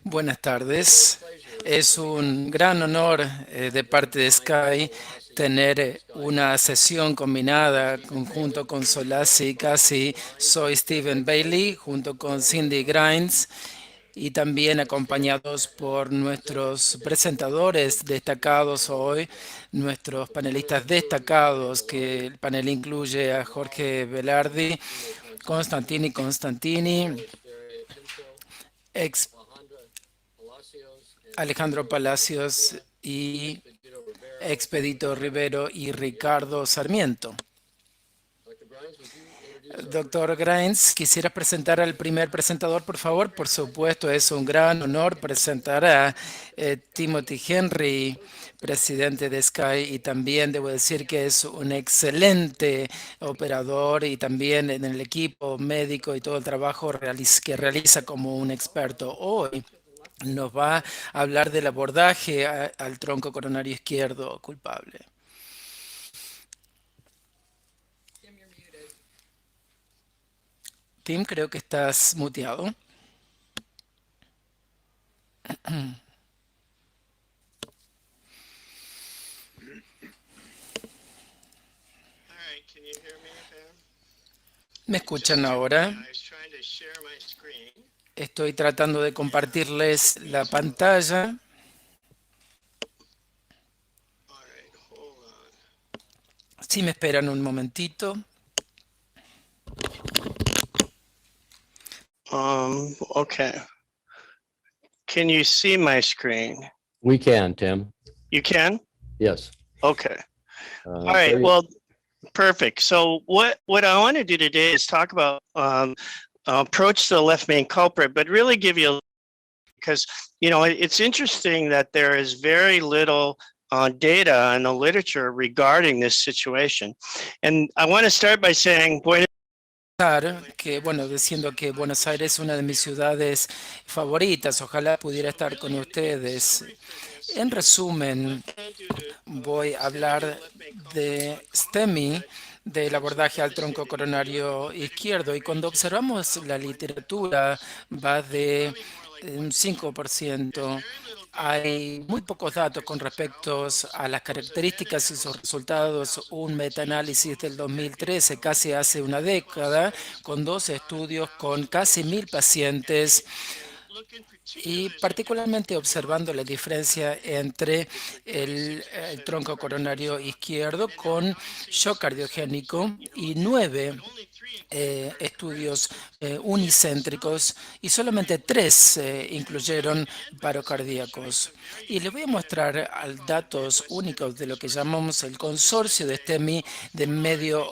Buenas tardes. Es un gran honor de parte de Sky tener una sesión combinada junto con Solasi y Casi. Soy Stephen Bailey junto con Cindy Grimes y también acompañados por nuestros presentadores destacados hoy, nuestros panelistas destacados, que el panel incluye a Jorge Velardi, Constantini, ex Alejandro Palacios y Expedito Rivero y Ricardo Sarmiento. Doctor Grimes, ¿quisieras presentar al primer presentador, por favor? Por supuesto, es un gran honor presentar a Timothy Henry, presidente de Sky, y también debo decir que es un excelente operador y también en el equipo médico y todo el trabajo que realiza como un experto. Hoy nos va a hablar del abordaje al tronco coronario izquierdo culpable. Tim, creo que estás muteado. ¿Me escuchan ahora? Estoy tratando de compartirles la pantalla. Si me esperan un momentito. Okay. Can you see my screen? We can, Tim. You can? Yes. Okay. All right. Very- Well, perfect. So what I want to do today is talk about approach to the left main culprit, but really give you, because it's interesting that there is very little data in the literature regarding this situation, and I want to start by saying, Que, bueno, diciendo que Buenos Aires es una de mis ciudades favoritas. Ojalá pudiera estar con ustedes. En resumen, voy a hablar de STEMI, del abordaje al tronco coronario izquierdo. Y cuando observamos la literatura, va de un 5%. Hay muy pocos datos con respecto a las características y sus resultados. Un metaanálisis del 2013, casi hace una década, con 2 estudios con casi 1.000 pacientes y particularmente observando la diferencia entre el tronco coronario izquierdo con shock cardiogénico y 9 estudios unicéntricos y solamente 3 incluyeron parocardíacos. Y les voy a mostrar datos únicos de lo que llamamos el consorcio de STEMI de Medio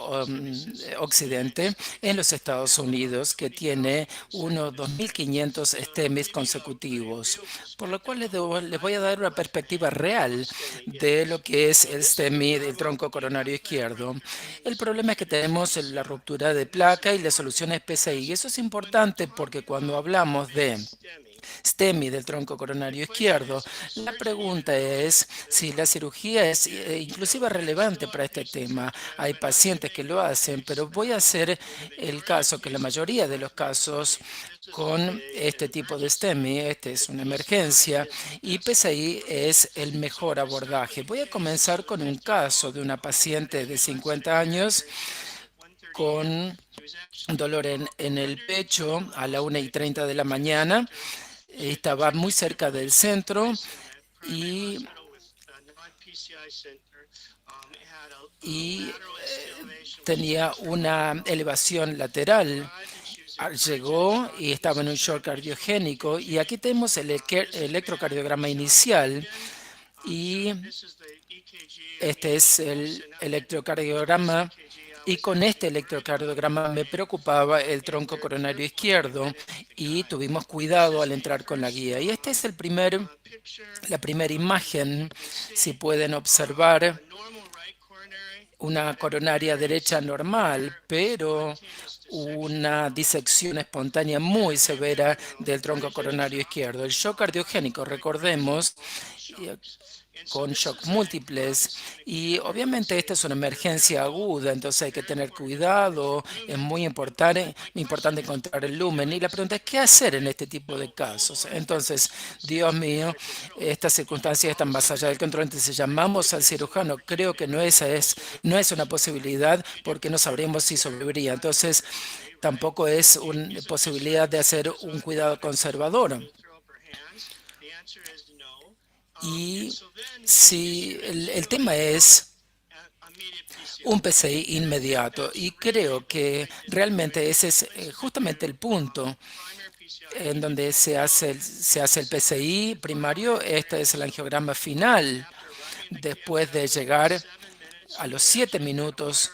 Occidente en los Estados Unidos, que tiene unos 2.500 STEMIs consecutivos, por lo cual les voy a dar una perspectiva real de lo que es el STEMI del tronco coronario izquierdo. El problema es que tenemos la ruptura de placa y la solución es PCI. Y eso es importante porque cuando hablamos de STEMI del tronco coronario izquierdo, la pregunta es si la cirugía es inclusive relevante para este tema. Hay pacientes que lo hacen, pero voy a hacer el caso que la mayoría de los casos con este tipo de STEMI, este es una emergencia y PCI es el mejor abordaje. Voy a comenzar con un caso de una paciente de 50 años con dolor en el pecho a la 1:30 de la mañana. Estaba muy cerca del centro y, tenía una elevación lateral. Llegó y estaba en un shock cardiogénico. Y aquí tenemos el electrocardiograma inicial. Y este es el electrocardiograma. Y con este electrocardiograma me preocupaba el tronco coronario izquierdo y tuvimos cuidado al entrar con la guía. Y esta es la primera imagen. Si pueden observar una coronaria derecha normal, pero una disección espontánea muy severa del tronco coronario izquierdo. El shock cardiogénico, recordemos, con shock múltiples. Y obviamente esta es una emergencia aguda, entonces hay que tener cuidado. Es muy importante encontrar el lumen. Y la pregunta es, ¿qué hacer en este tipo de casos? Entonces, Dios mío, estas circunstancias están más allá del control. Entonces, llamamos al cirujano. Creo que no es una posibilidad porque no sabremos si sobreviviría. Entonces, tampoco es una posibilidad de hacer un cuidado conservador. Y si el tema es un PCI inmediato, y creo que realmente ese es justamente el punto en donde se hace el PCI primario. Este es el angiograma final. Después de llegar a los 7 minutos,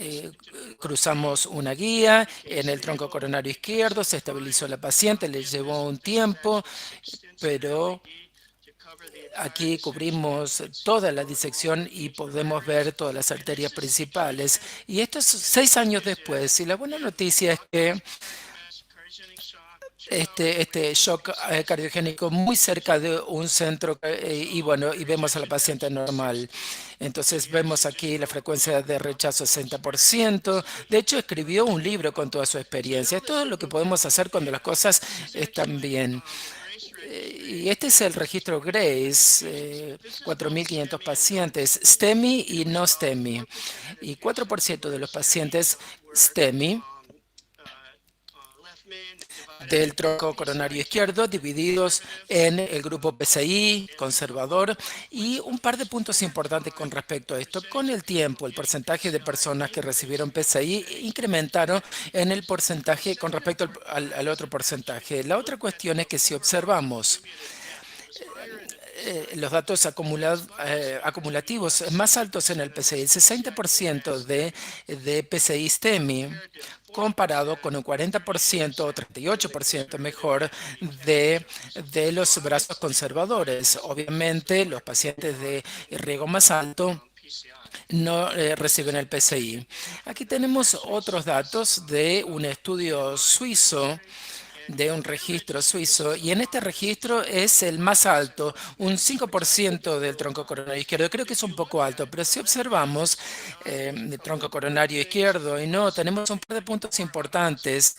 eh, cruzamos una guía en el tronco coronario izquierdo, se estabilizó la paciente, le llevó un tiempo, pero aquí cubrimos toda la disección y podemos ver todas las arterias principales. Y esto es 6 años después. Y la buena noticia es que este shock cardiogénico muy cerca de un centro y bueno, y vemos a la paciente normal. Entonces vemos aquí la frecuencia de rechazo 60%. De hecho, escribió un libro con toda su experiencia. Es todo lo que podemos hacer cuando las cosas están bien. Y este es el registro Grace, 4.500 pacientes, STEMI y no STEMI. Y 4% de los pacientes STEMI del tronco coronario izquierdo divididos en el grupo PCI conservador. Y un par de puntos importantes con respecto a esto. Con el tiempo, el porcentaje de personas que recibieron PCI incrementaron en el porcentaje con respecto al otro porcentaje. La otra cuestión es que si observamos los datos acumulativos más altos en el PCI, el 60% de PCI STEMI, comparado con un 40% o 38% mejor de los brazos conservadores. Obviamente, los pacientes de riesgo más alto no reciben el PCI. Aquí tenemos otros datos de un estudio suizo, de un registro suizo, y en este registro es el más alto, un 5% del tronco coronario izquierdo. Creo que es un poco alto, pero si observamos el tronco coronario izquierdo, y no, tenemos un par de puntos importantes.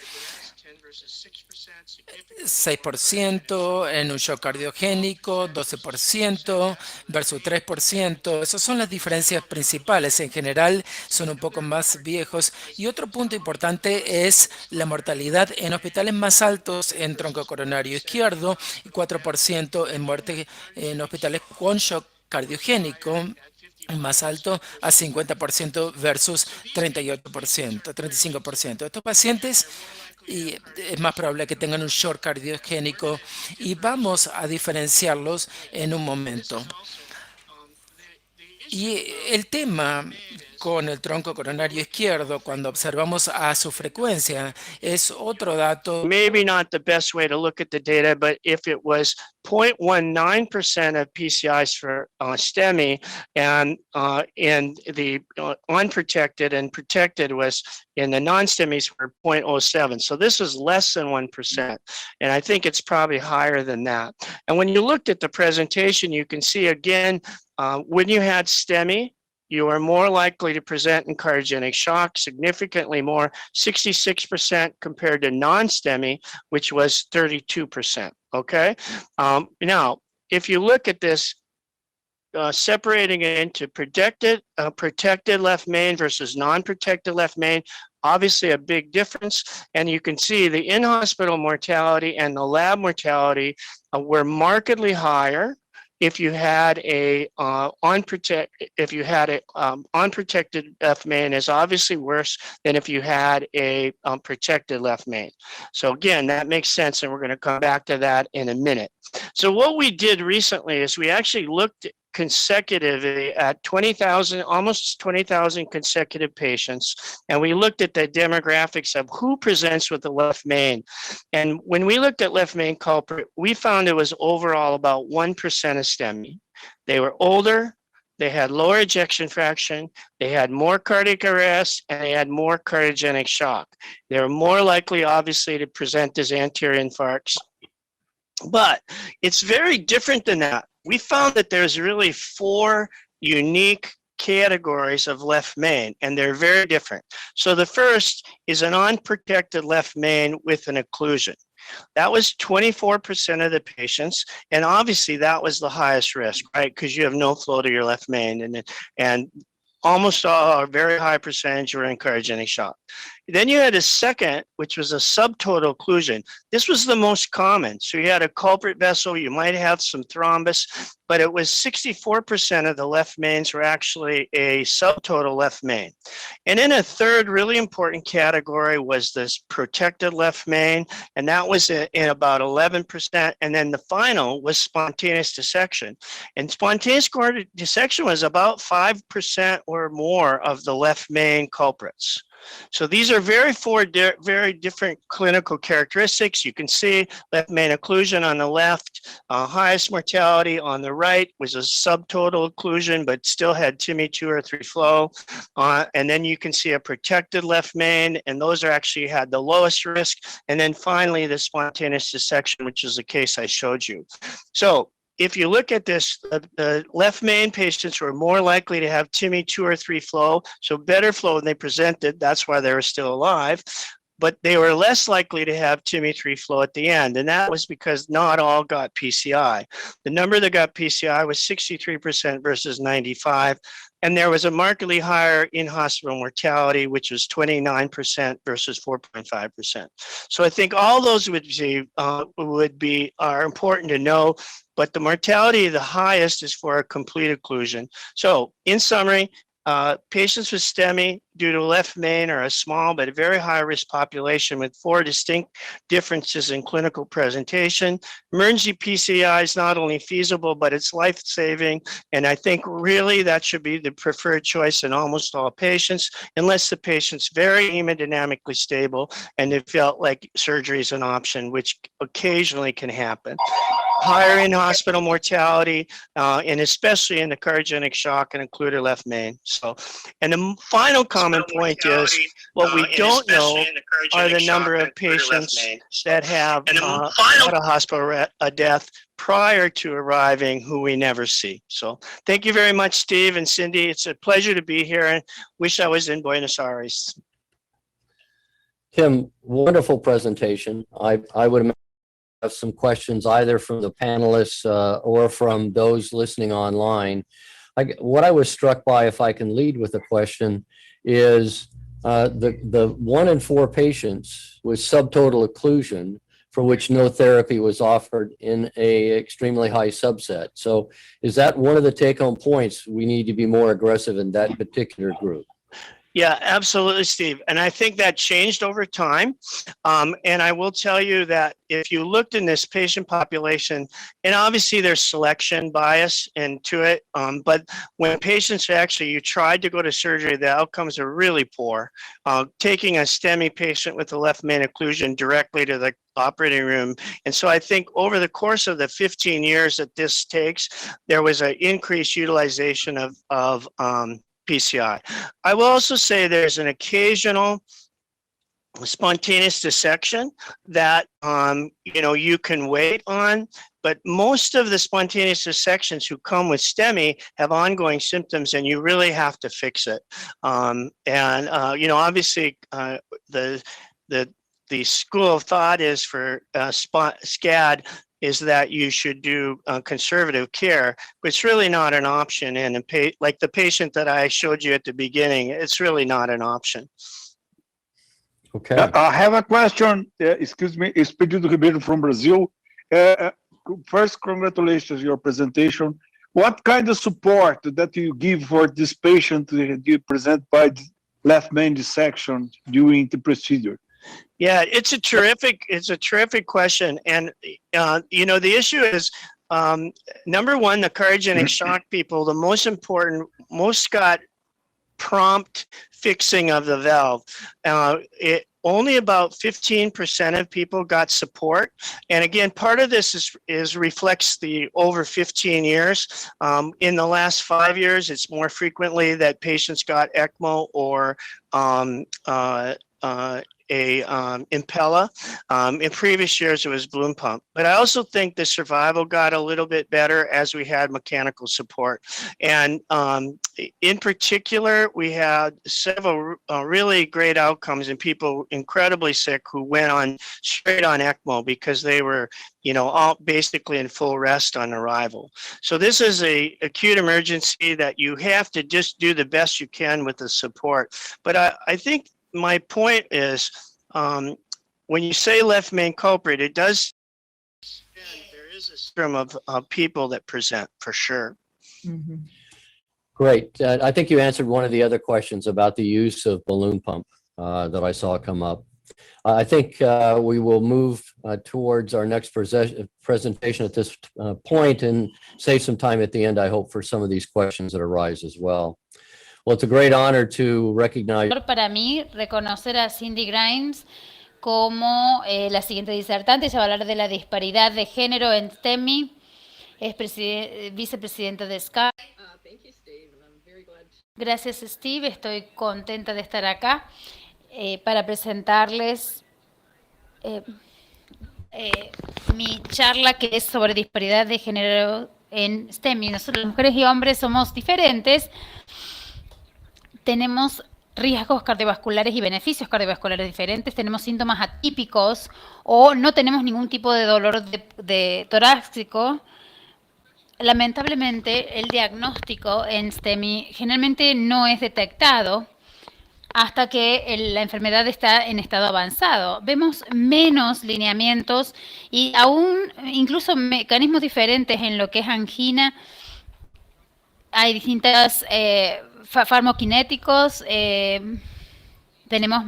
6% en un shock cardiogénico, 12% versus 3%. Esas son las diferencias principales. En general son un poco más viejos. Y otro punto importante es la mortalidad en hospitales más altos en tronco coronario izquierdo y 4% en muerte en hospitales con shock cardiogénico más alto a 50% versus 38%, 35%. Estos pacientes y es más probable que tengan un shock cardiogénico y vamos a diferenciarlos en un momento. Y el tema con el tronco coronario izquierdo, cuando observamos a su frecuencia, es otro dato. Maybe not the best way to look at the data, but if it was 0.19% of PCIs for STEMI and the unprotected and protected was in the non-STEMIs were 0.07. So this is less than 1%. And I think it's probably higher than that. And when you looked at the presentation, you can see again, when you had STEMI, you are more likely to present in cardiogenic shock, significantly more, 66% compared to non-STEMI, which was 32%, okay? Now, if you look at this, separating it into protected left main versus non-protected left main, obviously a big difference. And you can see the in-hospital mortality and the lab mortality were markedly higher if you had a unprotected left main is obviously worse than if you had a protected left main. So again, that makes sense, and we're going to come back to that in a minute. So what we did recently is we actually looked consecutively at 20,000, almost 20,000 consecutive patients. And we looked at the demographics of who presents with the left main. And when we looked at left main culprit, we found it was overall about 1% of STEMI. They were older, they had lower ejection fraction, they had more cardiac arrest, and they had more cardiogenic shock. They were more likely, obviously, to present as anterior infarcts. But it's very different than that we found that there's really 4 unique categories of left main, and they're very different. So the first is an unprotected left main with an occlusion. That was 24% of the patients, and obviously that was the highest risk, right? Because you have no flow to your left main, and almost all, a very high percentage were in cardiogenic shock. Then you had a second, which was a subtotal occlusion. This was the most common. So you had a culprit vessel, you might have some thrombus, but it was 64% of the left mains were actually a subtotal left main. And then a third really important category was this protected left main, and that was in about 11%. And then the final was spontaneous dissection. And spontaneous dissection was about 5% or more of the left main culprits. So these are very different clinical characteristics. You can see left main occlusion on the left, highest mortality on the right was a subtotal occlusion, but still had TIMI 2 or 3 flow. And then you can see a protected left main, and those are actually had the lowest risk. And then finally, the spontaneous dissection, which is the case I showed you. So if you look at this, the left main patients were more likely to have TIMI 2 or 3 flow, so better flow than they presented. That's why they were still alive. But they were less likely to have TIMI 3 flow at the end, and that was because not all got PCI. The number that got PCI was 63% versus 95%, and there was a markedly higher in-hospital mortality, which was 29% versus 4.5%. So I think all those are important to know, but the mortality the highest is for a complete occlusion. So in summary, patients with STEMI due to left main are a small but a very high risk population with 4 distinct differences in clinical presentation. Emergency PCI is not only feasible, but it's life-saving. And I think really that should be the preferred choice in almost all patients, unless the patient's very hemodynamically stable and they felt like surgery is an option, which occasionally can happen. Higher in-hospital mortality, and especially in the cardiogenic shock and occluded left main. So, and the final common point is, what we don't know are the number of patients that have out of hospital death prior to arriving who we never see. So thank you very much, Steve and Cindy. It's a pleasure to be here, and wish I was in Buenos Aires. Tim, wonderful presentation. I would imagine have some questions either from the panelists or from those listening online. What I was struck by, if I can lead with a question, is the 1 in 4 patients with subtotal occlusion for which no therapy was offered in a extremely high subset. So is that one of the take-home points? We need to be more aggressive in that particular group. Yeah, absolutely, Steve. And I think that changed over time. And I will tell you that if you looked in this patient population, and obviously there's selection bias into it, but when patients you tried to go to surgery, the outcomes are really poor. Taking a STEMI patient with a left main occlusion directly to the operating room. And so I think over the course of the 15 years that this takes, there was an increased utilization of PCI. I will also say there's an occasional spontaneous dissection that you can wait on, but most of the spontaneous dissections who come with STEMI have ongoing symptoms, and you really have to fix it. Obviously the school of thought is for SCAD is that you should do conservative care, but it's really not an option. And like the patient that I showed you at the beginning, it's really not an option. Okay. I have a question. Excuse me, it's Pedro Ribeiro from Brazil. First, congratulations your presentation. What kind of support that you give for this patient you present by left main dissection during the procedure? Yeah, it's a terrific question. And, the issue is, number one, the cardiogenic shock people, the most got prompt fixing of the valve. Only about 15% of people got support. And again, part of this reflects the over 15 years. In the last 5 years, it's more frequently that patients got ECMO or Impella. In previous years, it was balloon pump. But I also think the survival got a little bit better as we had mechanical support. And in particular, we had several really great outcomes in people incredibly sick who went on straight on ECMO because they were, all basically in full rest on arrival. So this is a acute emergency that you have to just do the best you can with the support. But I think my point is, when you say left main culprit, it does, there is a spectrum of people that present for sure. Mm-hmm. Great. I think you answered one of the other questions about the use of balloon pump that I saw come up. I think we will move towards our next presentation at this point and save some time at the end, I hope, for some of these questions that arise as well. Well, it's a great honor to recognize. Para mí, reconocer a Cindy Grimes como la siguiente disertante. Ella va a hablar de la disparidad de género en STEMI. Es vicepresidenta de SCAI. Gracias, Steve. Estoy contenta de estar acá para presentarles mi charla, que es sobre disparidad de género en STEMI. Nosotros, las mujeres y hombres, somos diferentes. Tenemos riesgos cardiovasculares y beneficios cardiovasculares diferentes. Tenemos síntomas atípicos o no tenemos ningún tipo de dolor de torácico. Lamentablemente, el diagnóstico en STEMI generalmente no es detectado hasta que la enfermedad está en estado avanzado. Vemos menos lineamientos y aún incluso mecanismos diferentes en lo que es angina. Hay distintas farmacokinéticos, tenemos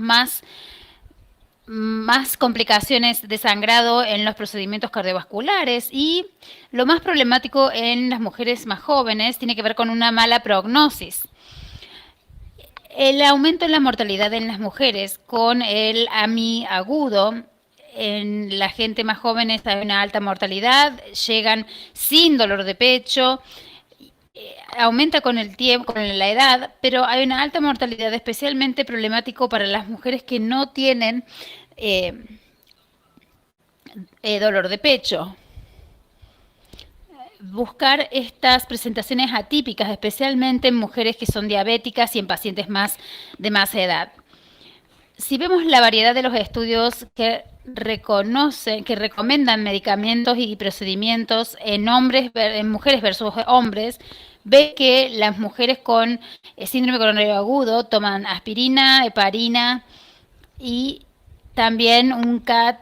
más complicaciones de sangrado en los procedimientos cardiovasculares y lo más problemático en las mujeres más jóvenes tiene que ver con una mala prognosis. El aumento en la mortalidad en las mujeres con el AMI agudo, en la gente más joven hay una alta mortalidad, llegan sin dolor de pecho, aumenta con el tiempo, con la edad, pero hay una alta mortalidad, especialmente problemático para las mujeres que no tienen dolor de pecho. Buscar estas presentaciones atípicas, especialmente en mujeres que son diabéticas y en pacientes de más edad. Si vemos la variedad de los estudios que recomiendan medicamentos y procedimientos en mujeres versus hombres, ve que las mujeres con síndrome coronario agudo toman aspirina, heparina y también un CAT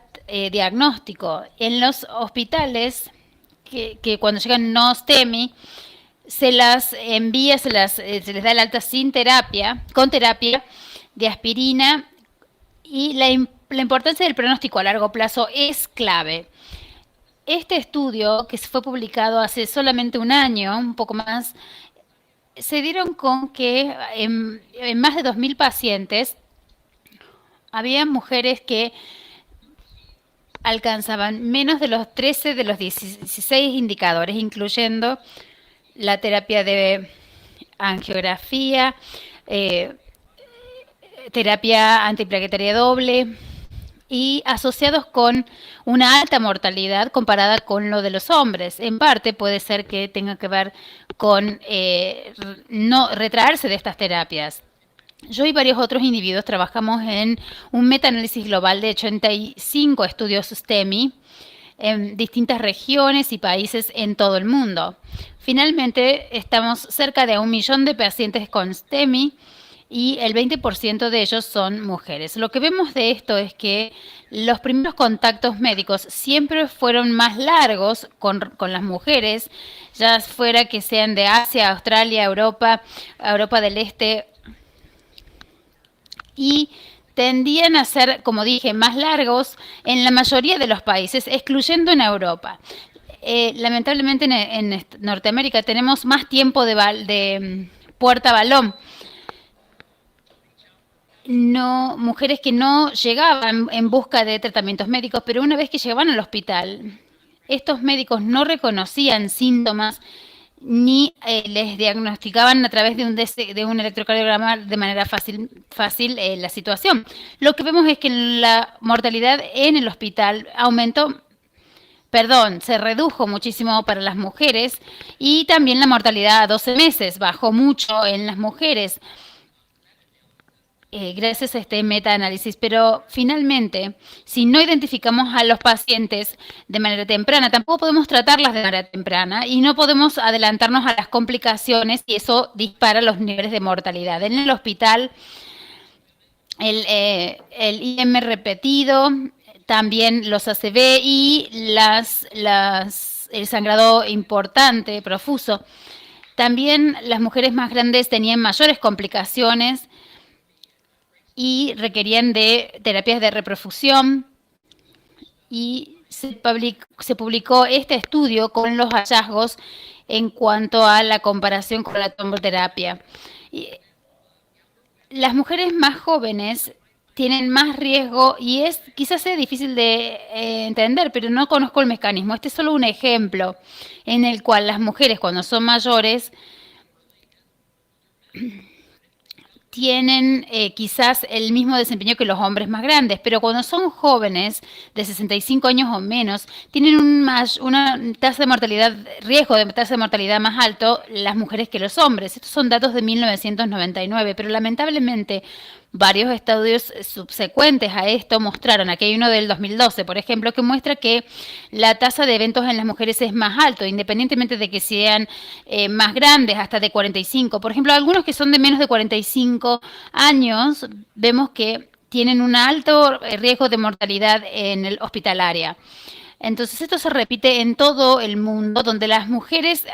diagnóstico. En los hospitales, que cuando llegan no STEMI, se las envía, se les da el alta con terapia de aspirina, y la importancia del pronóstico a largo plazo es clave. Este estudio, que fue publicado hace solamente un año, un poco más, se dieron con que en más de 2.000 pacientes había mujeres que alcanzaban menos de los 13 de los 16 indicadores, incluyendo la terapia de angiografía, terapia antiplaquetaria doble, y asociados con una alta mortalidad comparada con lo de los hombres. En parte puede ser que tenga que ver con no retraerse de estas terapias. Yo y varios otros individuos trabajamos en un metaanálisis global de 85 estudios STEMI en distintas regiones y países en todo el mundo. Finalmente, estamos cerca de 1 millón de pacientes con STEMI y el 20% de ellos son mujeres. Lo que vemos de esto es que los primeros contactos médicos siempre fueron más largos con las mujeres, ya fuera que sean de Asia, Australia, Europa del Este, y tendían a ser, como dije, más largos en la mayoría de los países, excluyendo en Europa. Lamentablemente en Norteamérica tenemos más tiempo de puerta-balón. Mujeres que no llegaban en busca de tratamientos médicos, pero una vez que llegaban al hospital, estos médicos no reconocían síntomas ni les diagnosticaban a través de un electrocardiograma de manera fácil la situación. Lo que vemos es que la mortalidad en el hospital se redujo muchísimo para las mujeres y también la mortalidad a 12 meses bajó mucho en las mujeres. Gracias a este metaanálisis, pero finalmente, si no identificamos a los pacientes de manera temprana, tampoco podemos tratarlas de manera temprana y no podemos adelantarnos a las complicaciones y eso dispara los niveles de mortalidad. En el hospital, el IM repetido, también los ACV y el sangrado importante, profuso. También las mujeres más grandes tenían mayores complicaciones y requerían de terapias de reperfusión y se publicó este estudio con los hallazgos en cuanto a la comparación con la tromboterapia. Las mujeres más jóvenes tienen más riesgo y quizás sea difícil de entender, pero no conozco el mecanismo. Este es solo un ejemplo en el cual las mujeres cuando son mayores tienen quizás el mismo desempeño que los hombres más grandes, pero cuando son jóvenes de 65 años o menos, tienen una tasa de mortalidad, riesgo de tasa de mortalidad más alto las mujeres que los hombres. Estos son datos de 1999, pero lamentablemente varios estudios subsecuentes a esto mostraron, aquí hay uno del 2012, por ejemplo, que muestra que la tasa de eventos en las mujeres es más alto, independientemente de que sean más grandes, hasta de 45. Por ejemplo, algunos que son de menos de 45 años, vemos que tienen un alto riesgo de mortalidad en el hospitalaria. Entonces, esto se repite en todo el mundo, donde las mujeres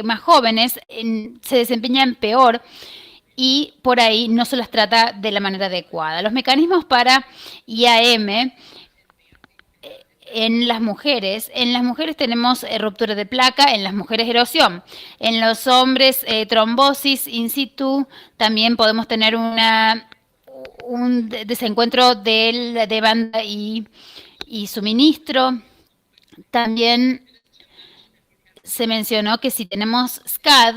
más jóvenes se desempeñan peor y por ahí no se las trata de la manera adecuada. Los mecanismos para IAM en las mujeres tenemos ruptura de placa, en las mujeres erosión, en los hombres trombosis in situ, también podemos tener un desencuentro de banda y suministro. También se mencionó que si tenemos SCAD,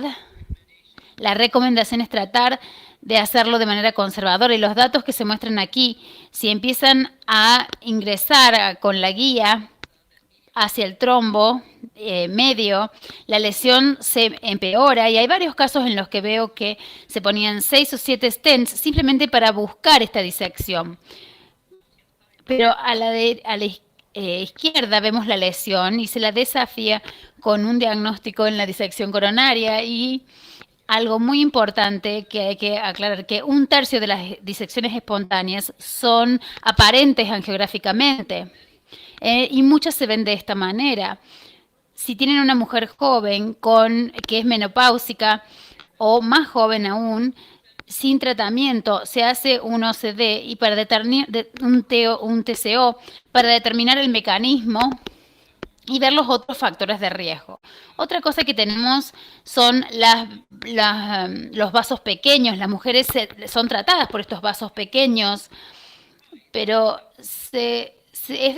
la recomendación es tratar de hacerlo de manera conservadora y los datos que se muestran aquí, si empiezan a ingresar con la guía hacia el trombo medio, la lesión se empeora y hay varios casos en los que veo que se ponían 6 o 7 stents simplemente para buscar esta disección. Pero a la izquierda vemos la lesión y se la desafía con un diagnóstico en la disección coronaria y algo muy importante que hay que aclarar, que 1/3 de las disecciones espontáneas son aparentes angiográficamente y muchas se ven de esta manera. Si tienen una mujer joven que es menopáusica o más joven aún, sin tratamiento, se hace un OCD y para determinar un TCO para determinar el mecanismo y ver los otros factores de riesgo. Otra cosa que tenemos son los vasos pequeños. Las mujeres son tratadas por estos vasos pequeños, pero es de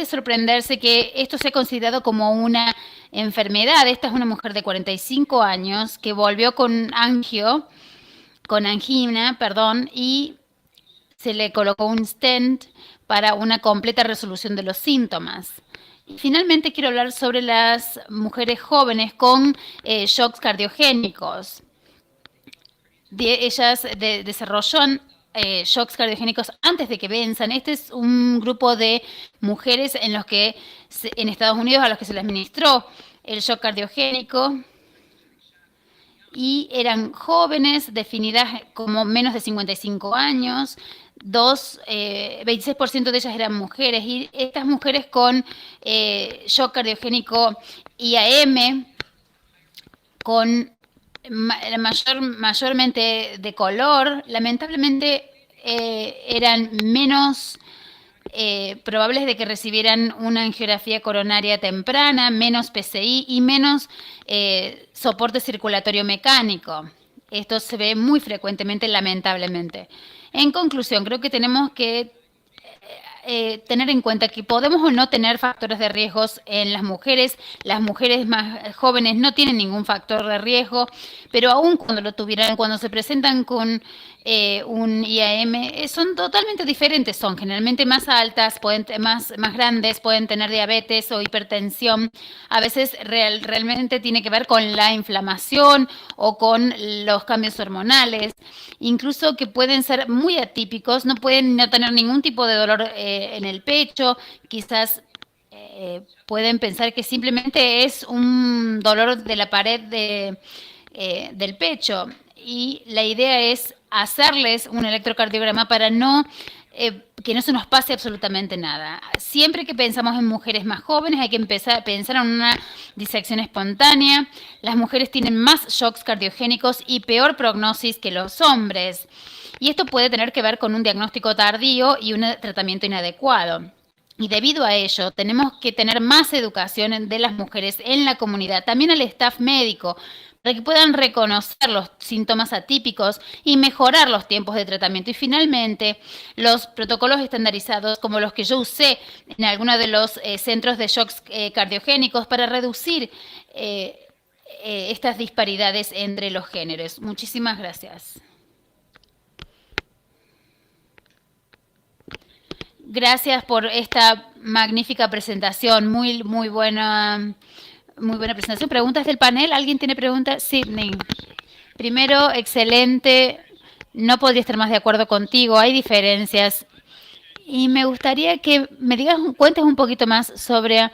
sorprenderse que esto sea considerado como una enfermedad. Esta es una mujer de 45 años que volvió con angina, y se le colocó un stent para una completa resolución de los síntomas. Y finalmente quiero hablar sobre las mujeres jóvenes con shocks cardiogénicos. Ellas desarrollan shocks cardiogénicos antes de que venzan. Este es un grupo de mujeres en Estados Unidos a los que se les administró el shock cardiogénico y eran jóvenes definidas como menos de 55 años. 26% de ellas eran mujeres y estas mujeres con shock cardiogénico IAM con mayormente de color, lamentablemente eran menos probables de que recibieran una angiografía coronaria temprana, menos PCI y menos soporte circulatorio mecánico. Esto se ve muy frecuentemente, lamentablemente. En conclusión, creo que tenemos que tener en cuenta que podemos o no tener factores de riesgos en las mujeres. Las mujeres más jóvenes no tienen ningún factor de riesgo, pero aún cuando lo tuvieran, cuando se presentan con un IAM, son totalmente diferentes. Son generalmente más altas, más grandes, pueden tener diabetes o hipertensión. A veces realmente tiene que ver con la inflamación o con los cambios hormonales, incluso que pueden ser muy atípicos, no pueden no tener ningún tipo de dolor en el pecho, quizás pueden pensar que simplemente es un dolor de la pared del pecho, y la idea es hacerles un electrocardiograma para que no se nos pase absolutamente nada. Siempre que pensamos en mujeres más jóvenes hay que empezar a pensar en una disección espontánea. Las mujeres tienen más shocks cardiogénicos y peor prognosis que los hombres. Y esto puede tener que ver con un diagnóstico tardío y un tratamiento inadecuado. Y debido a ello, tenemos que tener más educación de las mujeres en la comunidad, también al staff médico, para que puedan reconocer los síntomas atípicos y mejorar los tiempos de tratamiento. Y finalmente, los protocolos estandarizados, como los que yo usé en algunos de los centros de shocks cardiogénicos, para reducir estas disparidades entre los géneros. Muchísimas gracias. Gracias por esta magnífica presentación, muy buena presentación. ¿Preguntas del panel? ¿Alguien tiene preguntas? Sidney. Primero, excelente. No podría estar más de acuerdo contigo. Hay diferencias. Y me gustaría que me cuentes un poquito más sobre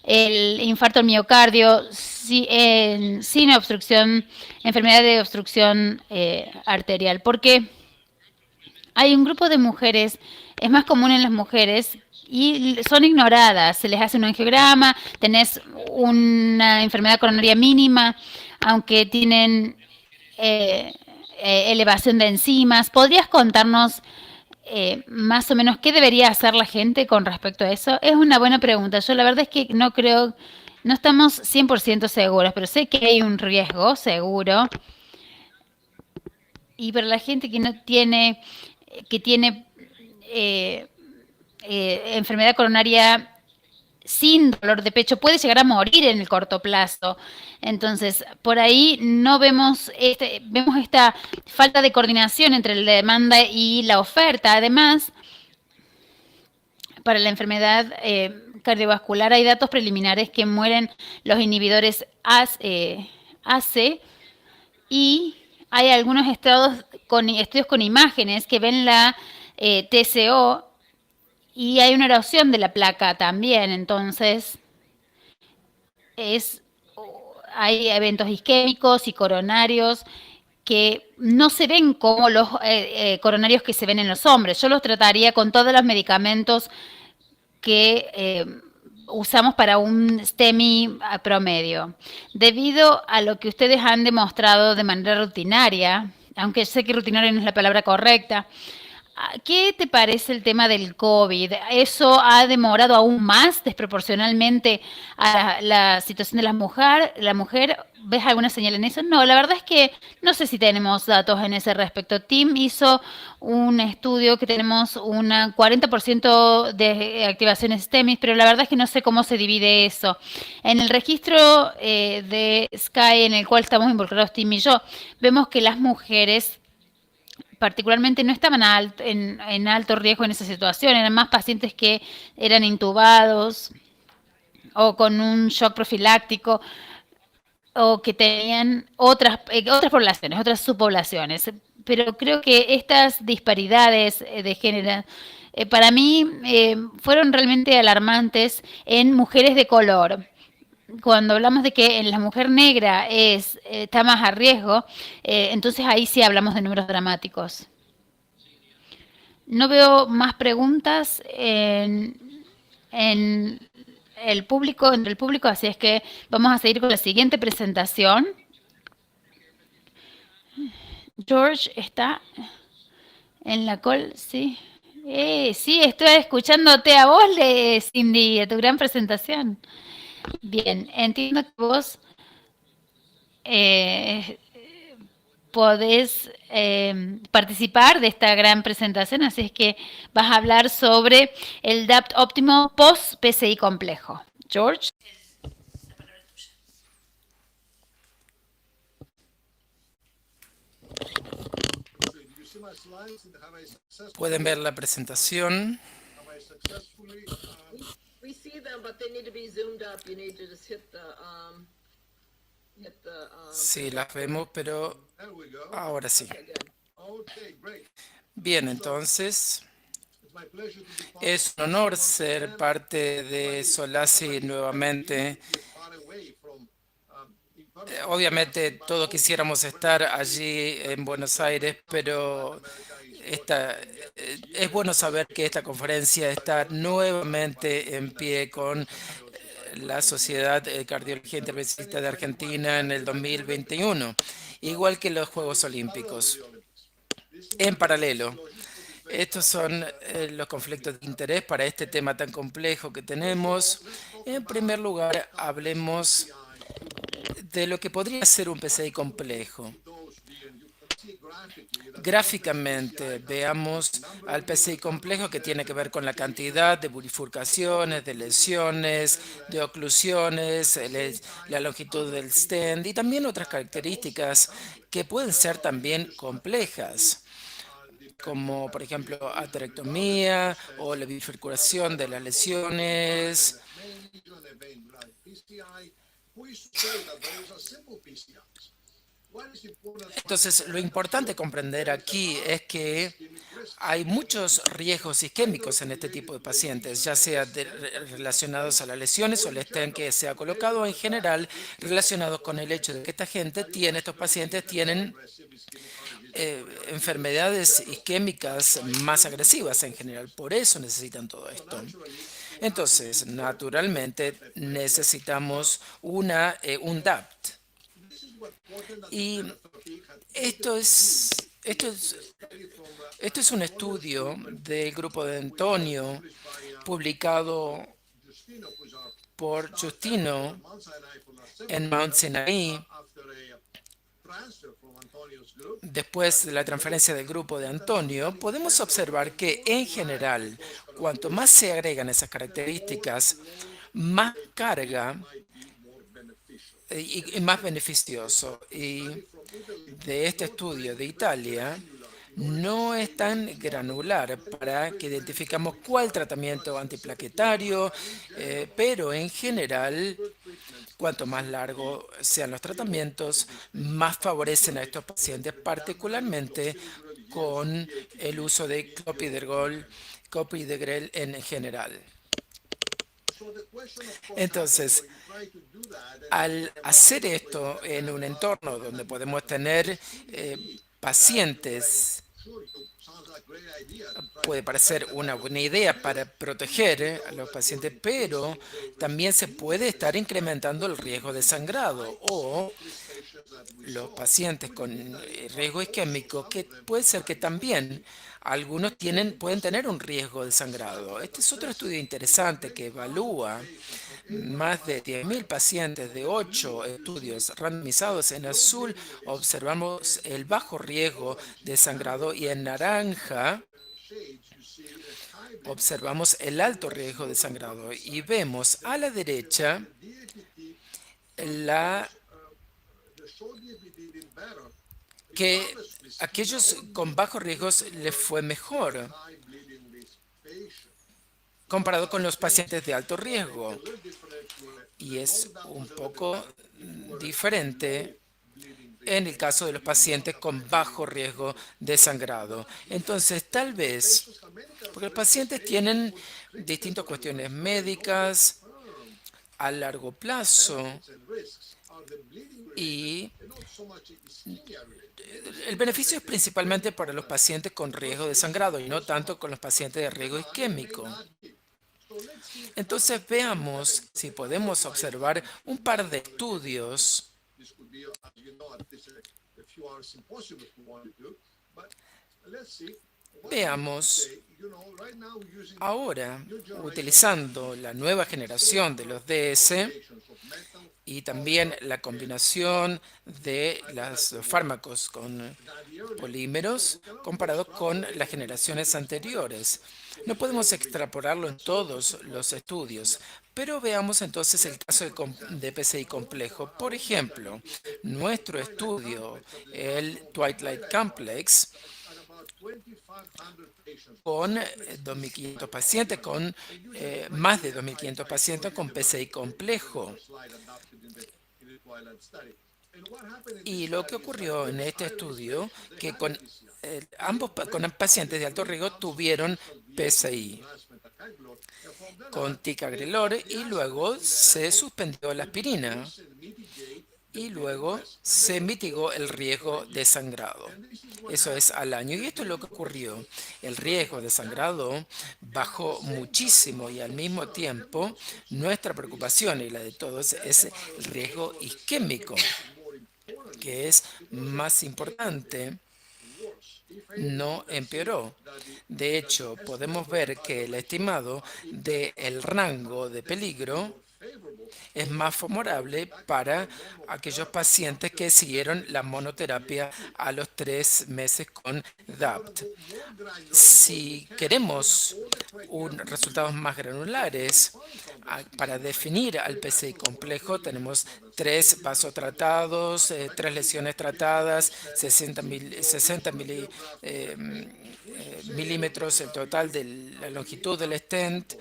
el infarto al miocardio sin obstrucción, enfermedad de obstrucción arterial. Porque hay un grupo de mujeres, es más común en las mujeres, y son ignoradas. Se les hace un angiograma, tenés una enfermedad coronaria mínima, aunque tienen elevación de enzimas. ¿Podrías contarnos más o menos qué debería hacer la gente con respecto a eso? Es una buena pregunta. Yo la verdad es que no estamos 100% seguros, pero sé que hay un riesgo seguro. Y para la gente que tiene enfermedad coronaria sin dolor de pecho, puede llegar a morir en el corto plazo. Entonces, por ahí no vemos esta falta de coordinación entre la demanda y la oferta. Además, para la enfermedad cardiovascular hay datos preliminares que mueren los inhibidores ACE, y hay algunos estudios con imágenes que ven la TCO, y hay una erosión de la placa también. Entonces, hay eventos isquémicos y coronarios que no se ven como los coronarios que se ven en los hombres. Yo los trataría con todos los medicamentos que usamos para un STEMI promedio. Debido a lo que ustedes han demostrado de manera rutinaria, aunque sé que rutinaria no es la palabra correcta, ¿qué te parece el tema del COVID? ¿Eso ha demorado aún más desproporcionalmente a la situación de la mujer? ¿Ves alguna señal en eso? No, la verdad es que no sé si tenemos datos en ese respecto. Tim hizo un estudio que tenemos un 40% de activaciones STEMIs, pero la verdad es que no sé cómo se divide eso. En el registro de Sky, en el cual estamos involucrados Tim y yo, vemos que las mujeres particularmente no estaban en alto riesgo en esa situación. Eran más pacientes que eran intubados o con un shock profiláctico, o que tenían otras poblaciones, otras subpoblaciones. Pero creo que estas disparidades de género para mí fueron realmente alarmantes en mujeres de color. Cuando hablamos de que en la mujer negra está más a riesgo, entonces ahí sí hablamos de números dramáticos. No veo más preguntas entre el público, así es que vamos a seguir con la siguiente presentación. George está en la call, sí. Sí, estoy escuchándote a vos, Cindy, a tu gran presentación. Bien, entiendo que vos podés participar de esta gran presentación, así es que vas a hablar sobre el DAPT óptimo post-PCI complejo. George. Pueden ver la presentación. We see them, but they need to be zoomed up. You need to just hit the Sí, las vemos, pero ahora sí. okay, good. Bien, entonces, es un honor ser parte de Solasi nuevamente. Obviamente todos quisiéramos estar allí en Buenos Aires, pero es bueno saber que esta conferencia está nuevamente en pie con la Sociedad de Cardiología Intervencionista de Argentina en el 2021, igual que los Juegos Olímpicos. En paralelo, estos son los conflictos de interés para este tema tan complejo que tenemos. En primer lugar, hablemos de lo que podría ser un PCI complejo. Gráficamente, veamos al PCI complejo, que tiene que ver con la cantidad de bifurcaciones, de lesiones, de oclusiones, la longitud del stent y también otras características que pueden ser también complejas, como por ejemplo aterectomía o la bifurcación de las lesiones. Entonces, lo importante comprender aquí es que hay muchos riesgos isquémicos en este tipo de pacientes, ya sea relacionados a las lesiones o el stent que se ha colocado, en general relacionados con el hecho de que esta gente estos pacientes tienen enfermedades isquémicas más agresivas en general. Por eso necesitan todo esto. Entonces, naturalmente, necesitamos un DAPT. Y esto es un estudio del grupo de Antonio, publicado por Justino en Mount Sinai, después de la transferencia del grupo de Antonio. Podemos observar que en general, cuanto más se agregan esas características, más carga y más beneficioso. Y de este estudio de Italia, no es tan granular para que identificamos cuál tratamiento antiplaquetario, pero en general, cuanto más largos sean los tratamientos, más favorecen a estos pacientes, particularmente con el uso de clopidogrel en general. Entonces, al hacer esto en un entorno donde podemos tener pacientes, puede parecer una buena idea para proteger a los pacientes, pero también se puede estar incrementando el riesgo de sangrado o los pacientes con riesgo isquémico, que puede ser que también algunos pueden tener un riesgo de sangrado. Este es otro estudio interesante que evalúa más de 10.000 pacientes de 8 estudios randomizados. En azul observamos el bajo riesgo de sangrado y en naranja observamos el alto riesgo de sangrado. Y vemos a la derecha que aquellos con bajos riesgos les fue mejor comparado con los pacientes de alto riesgo. Y es un poco diferente en el caso de los pacientes con bajo riesgo de sangrado. Entonces, tal vez, porque los pacientes tienen distintas cuestiones médicas a largo plazo y el beneficio es principalmente para los pacientes con riesgo de sangrado y no tanto con los pacientes de riesgo isquémico. Entonces veamos si podemos observar un par de estudios. Veamos ahora, utilizando la nueva generación de los DS y también la combinación de los fármacos con polímeros comparado con las generaciones anteriores. No podemos extrapolarlo en todos los estudios, pero veamos entonces el caso de PCI complejo. Por ejemplo, nuestro estudio, el Twilight Complex, con 2.500 pacientes, con más de 2.500 pacientes con PCI complejo. Y lo que ocurrió en este estudio, que con con pacientes de alto riesgo tuvieron PCI con ticagrelor y luego se suspendió la aspirina y luego se mitigó el riesgo de sangrado. Eso es al año. Y esto es lo que ocurrió. El riesgo de sangrado bajó muchísimo y al mismo tiempo nuestra preocupación y la de todos es el riesgo isquémico, que es más importante. No empeoró. De hecho, podemos ver que el estimado del rango de peligro es más favorable para aquellos pacientes que siguieron la monoterapia a los 3 meses con DAPT. Si queremos resultados más granulares, para definir al PCI complejo tenemos 3 vasotratados, 3 lesiones tratadas, 60 milímetros el total de la longitud del stent.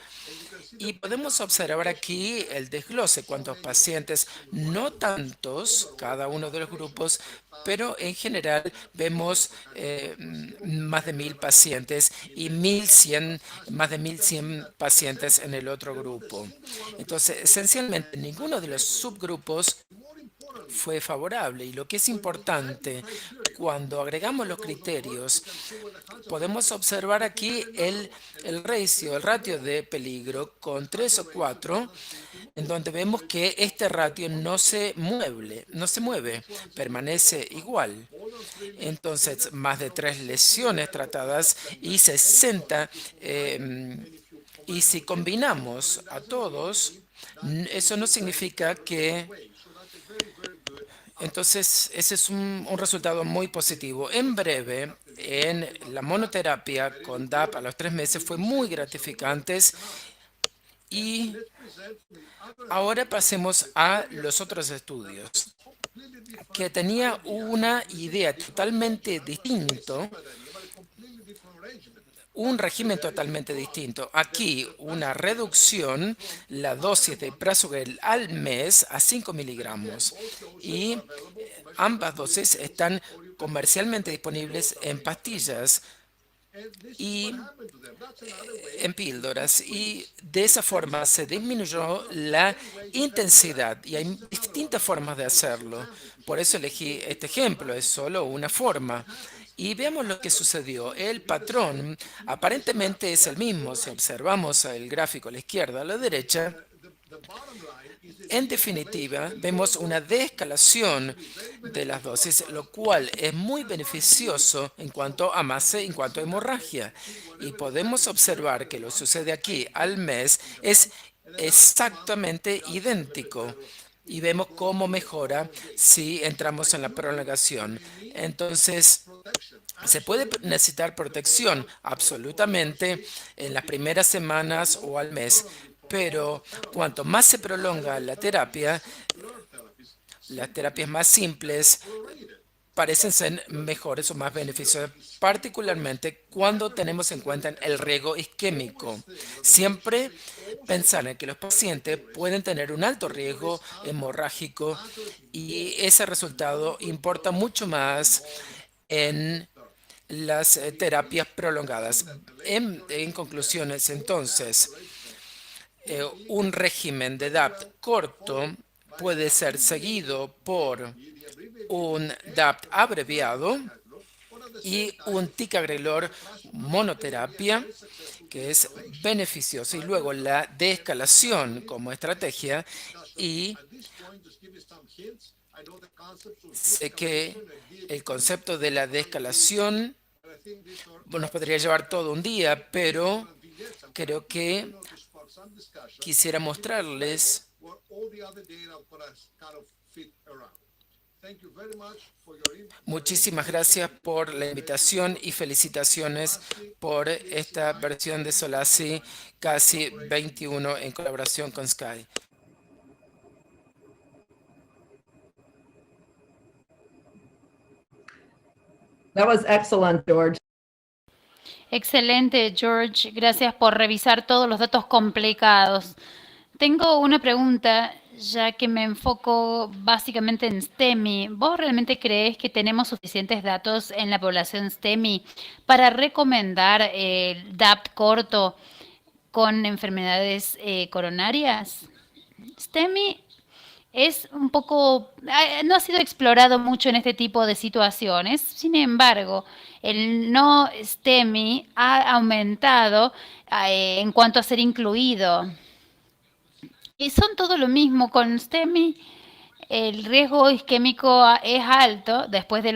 Y podemos observar aquí el desglose, cuántos pacientes, no tantos, cada uno de los grupos, pero en general vemos más de 1.000 pacientes y más de 1.100 pacientes en el otro grupo. Entonces, esencialmente, ninguno de los subgrupos fue favorable. Y lo que es importante, cuando agregamos los criterios, podemos observar aquí el ratio de peligro con 3 o 4, en donde vemos que este ratio no se mueve, permanece igual. Entonces, más de 3 lesiones tratadas y 60, y si combinamos a todos, eso no significa que. Entonces, ese es un resultado muy positivo. En breve, en la monoterapia con DAP a los 3 meses fue muy gratificante. Y ahora pasemos a los otros estudios, que tenía una idea totalmente distinta, un régimen totalmente distinto. Aquí una reducción, la dosis de prasugrel al mes a 5 miligramos. Y ambas dosis están comercialmente disponibles en pastillas y en píldoras. Y de esa forma se disminuyó la intensidad. Y hay distintas formas de hacerlo. Por eso elegí este ejemplo, es solo una forma. Y veamos lo que sucedió. El patrón aparentemente es el mismo. Si observamos el gráfico a la izquierda, a la derecha, en definitiva, vemos una desescalación de las dosis, lo cual es muy beneficioso en cuanto a masa, en cuanto a hemorragia. Y podemos observar que lo que sucede aquí al mes es exactamente idéntico. Y vemos cómo mejora si entramos en la prolongación. Entonces, se puede necesitar protección absolutamente en las primeras semanas o al mes, pero cuanto más se prolonga la terapia, las terapias más simples parecen ser mejores o más beneficiosas, particularmente cuando tenemos en cuenta el riesgo isquémico. Siempre pensar en que los pacientes pueden tener un alto riesgo hemorrágico y ese resultado importa mucho más en las terapias prolongadas. En conclusiones, entonces, un régimen de DAPT corto puede ser seguido por un DAPT abreviado y un ticagrelor monoterapia, que es beneficioso, y luego la desescalación como estrategia. Y sé que el concepto de la desescalación nos podría llevar todo un día, pero creo que quisiera mostrarles all the other data for us kind of fit around. Thank you very much for your Muchísimas gracias por la invitación y felicitaciones por esta versión de Solasi casi 21 en colaboración con Sky. That was excellent, George. Excelente, George. Gracias por revisar todos los datos complicados. Tengo una pregunta, ya que me enfoco básicamente en STEMI. ¿Vos realmente crees que tenemos suficientes datos en la población STEMI para recomendar el DAPT corto con enfermedades coronarias? STEMI es un poco, no ha sido explorado mucho en este tipo de situaciones. Sin embargo, el no STEMI ha aumentado en cuanto a ser incluido. Y son todo lo mismo con STEMI. El riesgo isquémico es alto después de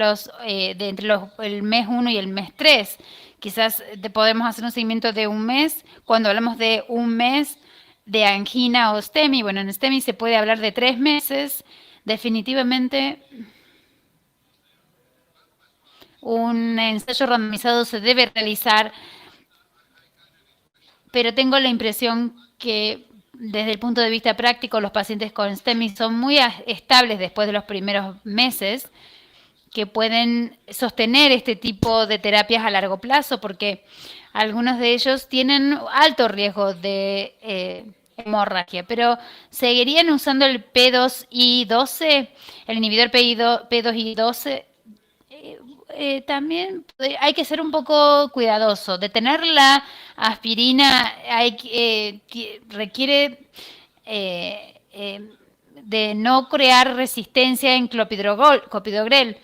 el mes 1 y el mes 3. Quizás podemos hacer un seguimiento de un mes. Cuando hablamos de un mes de angina o STEMI, bueno, en STEMI se puede hablar de 3 meses. Definitivamente un ensayo randomizado se debe realizar, pero tengo la impresión que desde el punto de vista práctico los pacientes con STEMI son muy estables después de los primeros meses, que pueden sostener este tipo de terapias a largo plazo, porque algunos de ellos tienen alto riesgo de hemorragia, pero seguirían usando el P2I12, el inhibidor P2I12. También hay que ser un poco cuidadoso. Detener la aspirina requiere de no crear resistencia en clopidogrel,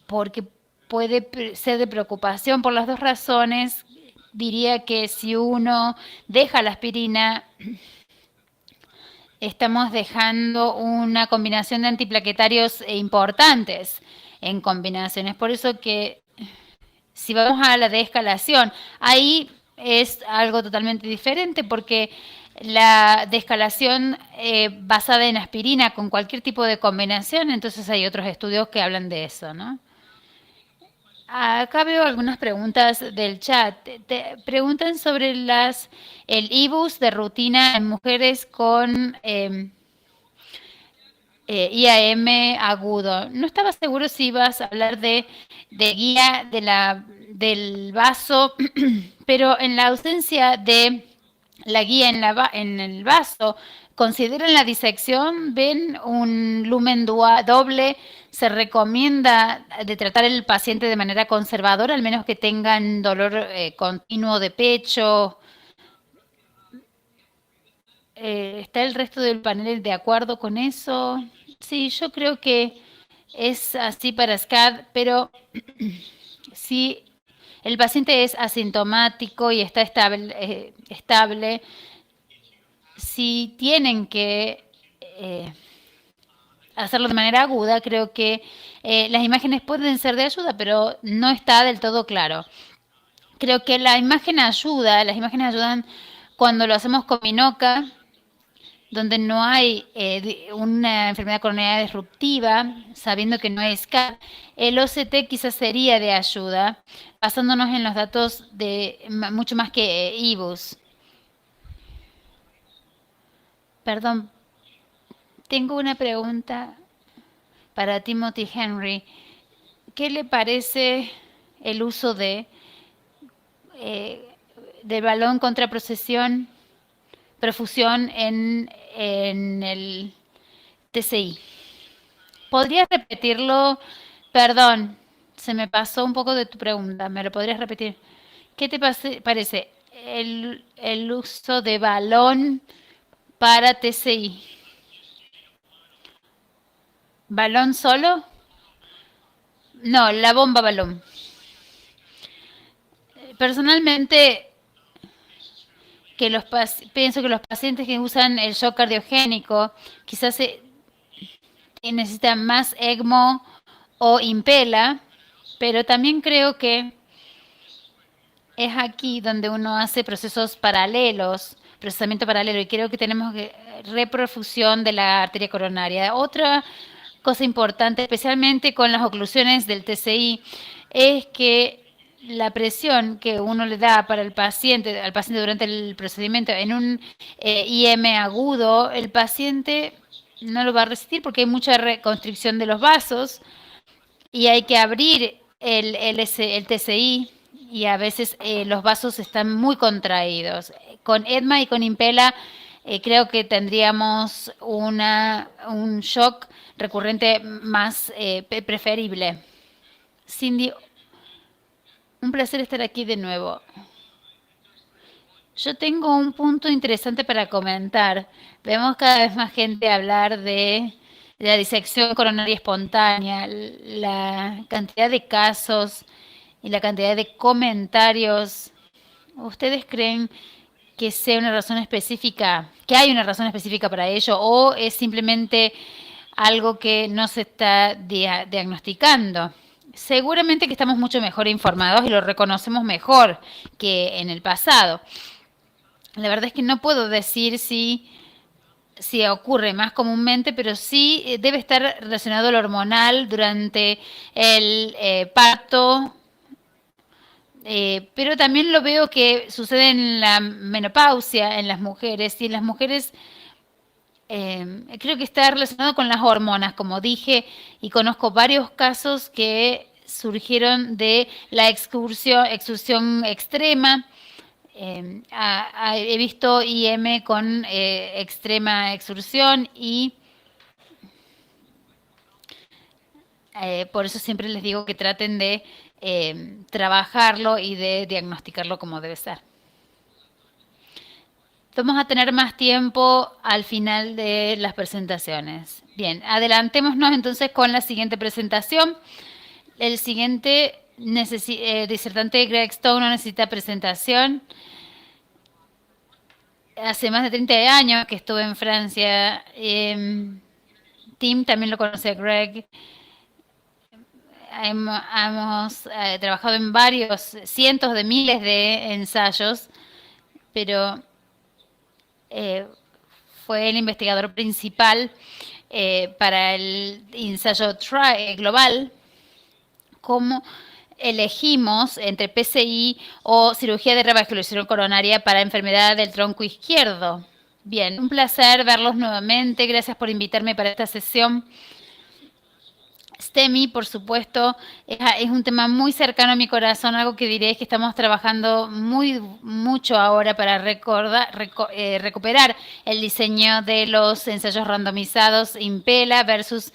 porque puede ser de preocupación por las dos razones. Diría que si uno deja la aspirina, estamos dejando una combinación de antiplaquetarios importantes en combinaciones. Por eso que si vamos a la descalación, ahí es algo totalmente diferente, porque la descalación basada en aspirina con cualquier tipo de combinación, entonces hay otros estudios que hablan de eso, ¿no? Acá veo algunas preguntas del chat. Te preguntan sobre el IBUS de rutina en mujeres con IAM agudo. No estaba seguro si ibas a hablar de guía del vaso, pero en la ausencia de la guía en el vaso, ¿consideran la disección? ¿Ven un lumen doble? ¿Se recomienda de tratar al paciente de manera conservadora, al menos que tengan dolor continuo de pecho? ¿Está el resto del panel de acuerdo con eso? Sí, yo creo que es así para SCAD, pero si el paciente es asintomático y está estable, si tienen que hacerlo de manera aguda, creo que las imágenes pueden ser de ayuda, pero no está del todo claro. Creo que las imágenes ayudan cuando lo hacemos con Minoca, donde no hay una enfermedad coronaria disruptiva, sabiendo que no es SCAD. El OCT quizás sería de ayuda, basándonos en los datos de mucho más que IBUS. Perdón, tengo una pregunta para Timothy Henry. ¿Qué le parece el uso del balón contra perfusión en el TCI? ¿Podrías repetirlo? Perdón, se me pasó un poco de tu pregunta. ¿Me lo podrías repetir? ¿Qué te parece el uso de balón para TCI? ¿Balón solo? No, la bomba balón. Personalmente, pienso que los pacientes que usan el shock cardiogénico quizás necesitan más ECMO o Impela, pero también creo que es aquí donde uno hace procesos paralelos, procesamiento paralelo, y creo que tenemos que reperfusión de la arteria coronaria. Otra cosa importante, especialmente con las oclusiones del TCI, es que la presión que uno le da para al paciente durante el procedimiento en un IM agudo, el paciente no lo va a resistir porque hay mucha reconstricción de los vasos y hay que abrir el TCI y a veces los vasos están muy contraídos. Con EDMA y con Impella creo que tendríamos un shock recurrente más preferible. Cindy, un placer estar aquí de nuevo. Yo tengo un punto interesante para comentar. Vemos cada vez más gente hablar de la disección coronaria espontánea, la cantidad de casos y la cantidad de comentarios. ¿Ustedes creen que sea una razón específica, que hay una razón específica para ello, o es simplemente algo que no se está diagnosticando? Seguramente que estamos mucho mejor informados y lo reconocemos mejor que en el pasado. La verdad es que no puedo decir si ocurre más comúnmente, pero sí debe estar relacionado al hormonal durante el parto, pero también lo veo que sucede en la menopausia en las mujeres, y en las mujeres creo que está relacionado con las hormonas, como dije, y conozco varios casos que surgieron de la excursión extrema. He visto IM con extrema excursión y por eso siempre les digo que traten de trabajarlo y de diagnosticarlo como debe ser. Vamos a tener más tiempo al final de las presentaciones. Bien, adelantémonos entonces con la siguiente presentación. El siguiente disertante Greg Stone no necesita presentación. Hace más de 30 años que estuve en Francia. Tim también lo conoce a Greg. Hemos trabajado en varios, cientos de miles de ensayos, pero fue el investigador principal para el ensayo global. Cómo elegimos entre PCI o cirugía de revascularización coronaria para enfermedad del tronco izquierdo. Bien, un placer verlos nuevamente. Gracias por invitarme para esta sesión. STEMI, por supuesto, es un tema muy cercano a mi corazón. Algo que diré es que estamos trabajando mucho ahora para recuperar el diseño de los ensayos randomizados Impella versus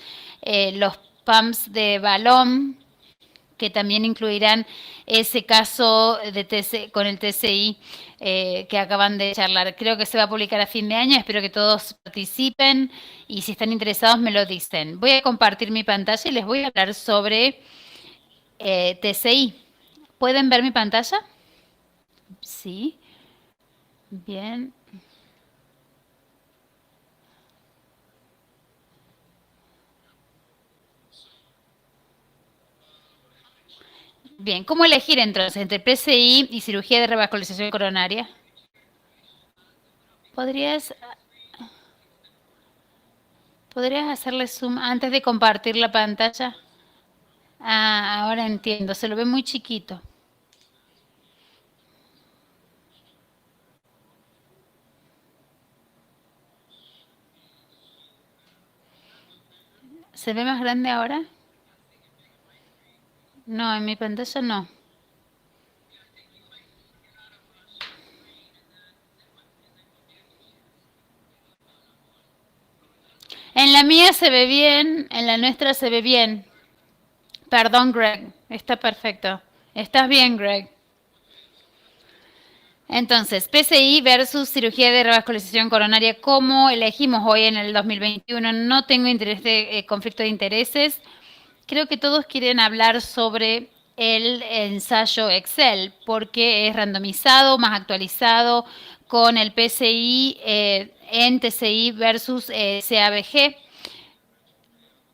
los pumps de balón, que también incluirán ese caso con el TCI que acaban de charlar. Creo que se va a publicar a fin de año, espero que todos participen y si están interesados me lo dicen. Voy a compartir mi pantalla y les voy a hablar sobre TCI. ¿Pueden ver mi pantalla? Sí. Bien. Bien, ¿cómo elegir entonces entre PCI y cirugía de revascularización coronaria? ¿Podrías hacerle zoom antes de compartir la pantalla? Ah, ahora entiendo, se lo ve muy chiquito. ¿Se ve más grande ahora? No, en mi pantalla no. En la mía se ve bien, en la nuestra se ve bien. Perdón, Greg, está perfecto. Estás bien, Greg. Entonces, PCI versus cirugía de revascularización coronaria, ¿cómo elegimos hoy en el 2021? No tengo interés de conflicto de intereses. Creo que todos quieren hablar sobre el ensayo Excel porque es randomizado, más actualizado con el PCI en TCI versus CABG,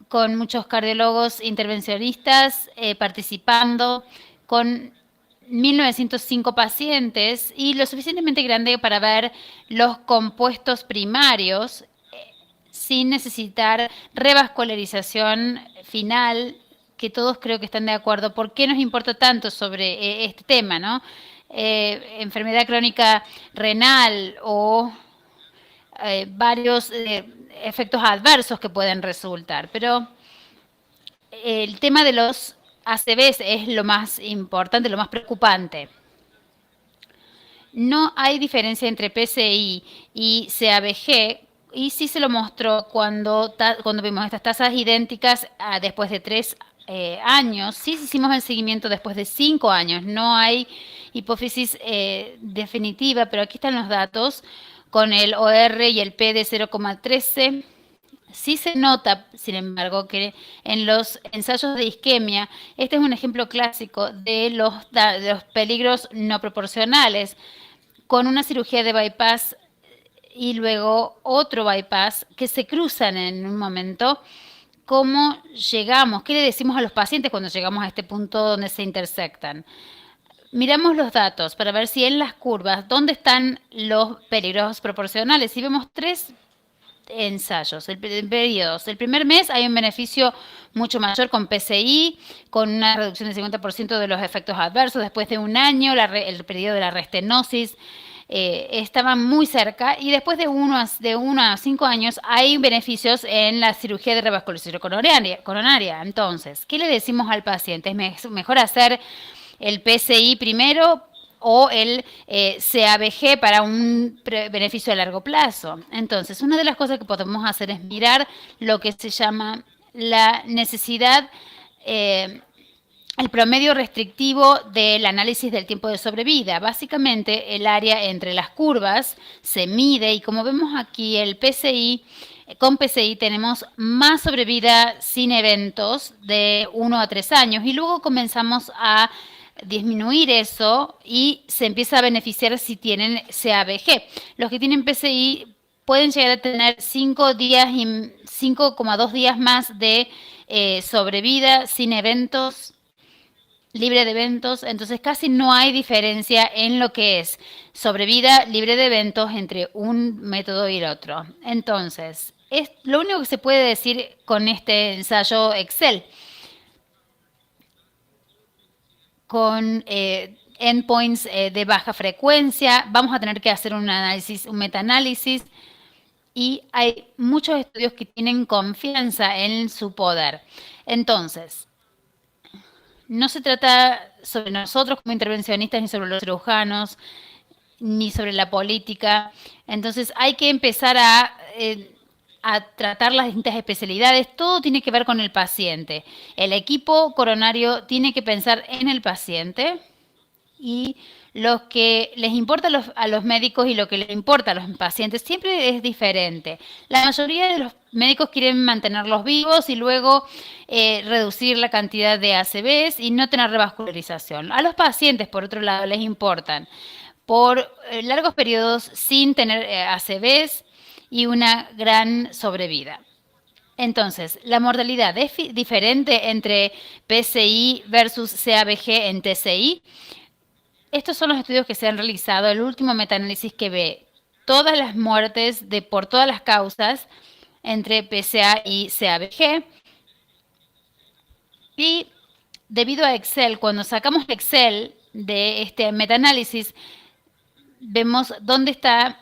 con muchos cardiólogos intervencionistas participando, con 1.905 pacientes y lo suficientemente grande para ver los compuestos primarios sin necesitar revascularización final, que todos creo que están de acuerdo. ¿Por qué nos importa tanto sobre este tema, no? Enfermedad crónica renal o varios efectos adversos que pueden resultar. Pero el tema de los ACVs es lo más importante, lo más preocupante. No hay diferencia entre PCI y CABG, y sí se lo mostró cuando vimos estas tasas idénticas después de 3 años. Sí hicimos el seguimiento después de 5 años. No hay hipótesis definitiva, pero aquí están los datos con el OR y el P de 0,13. Sí se nota, sin embargo, que en los ensayos de isquemia, este es un ejemplo clásico de los peligros no proporcionales, con una cirugía de bypass y luego otro bypass que se cruzan en un momento. ¿Cómo llegamos? ¿Qué le decimos a los pacientes cuando llegamos a este punto donde se intersectan? Miramos los datos para ver si en las curvas, ¿dónde están los peligros proporcionales? Y vemos 3 ensayos, periodos. El primer mes hay un beneficio mucho mayor con PCI, con una reducción del 50% de los efectos adversos. Después de un año, el periodo de la restenosis estaba muy cerca, y después de 1 a 5 años hay beneficios en la cirugía de revascularización coronaria. Entonces, ¿qué le decimos al paciente? ¿Es mejor hacer el PCI primero o el CABG para un beneficio a largo plazo? Entonces, una de las cosas que podemos hacer es mirar lo que se llama la necesidad, el promedio restrictivo del análisis del tiempo de sobrevida. Básicamente, el área entre las curvas se mide, y como vemos aquí, el PCI, con PCI tenemos más sobrevida sin eventos de 1 a 3 años, y luego comenzamos a disminuir eso y se empieza a beneficiar si tienen CABG. Los que tienen PCI pueden llegar a tener 5 días y 5,2 días más de sobrevida sin eventos, libre de eventos. Entonces casi no hay diferencia en lo que es sobrevida libre de eventos entre un método y el otro. Entonces, es lo único que se puede decir con este ensayo Excel, con endpoints de baja frecuencia. Vamos a tener que hacer un análisis, un metaanálisis, y hay muchos estudios que tienen confianza en su poder. Entonces, no se trata sobre nosotros como intervencionistas, ni sobre los cirujanos, ni sobre la política. Entonces hay que empezar a tratar las distintas especialidades. Todo tiene que ver con el paciente. El equipo coronario tiene que pensar en el paciente, y lo que les importa a los médicos y lo que les importa a los pacientes siempre es diferente. La mayoría de los médicos quieren mantenerlos vivos y luego reducir la cantidad de ACVs y no tener revascularización. A los pacientes, por otro lado, les importan por largos periodos sin tener ACVs y una gran sobrevida. Entonces, la mortalidad es diferente entre PCI versus CABG en TCI. Estos son los estudios que se han realizado. El último metaanálisis que ve todas las muertes por todas las causas entre PCA y CABG. Y debido a Excel, cuando sacamos Excel de este metaanálisis, vemos dónde está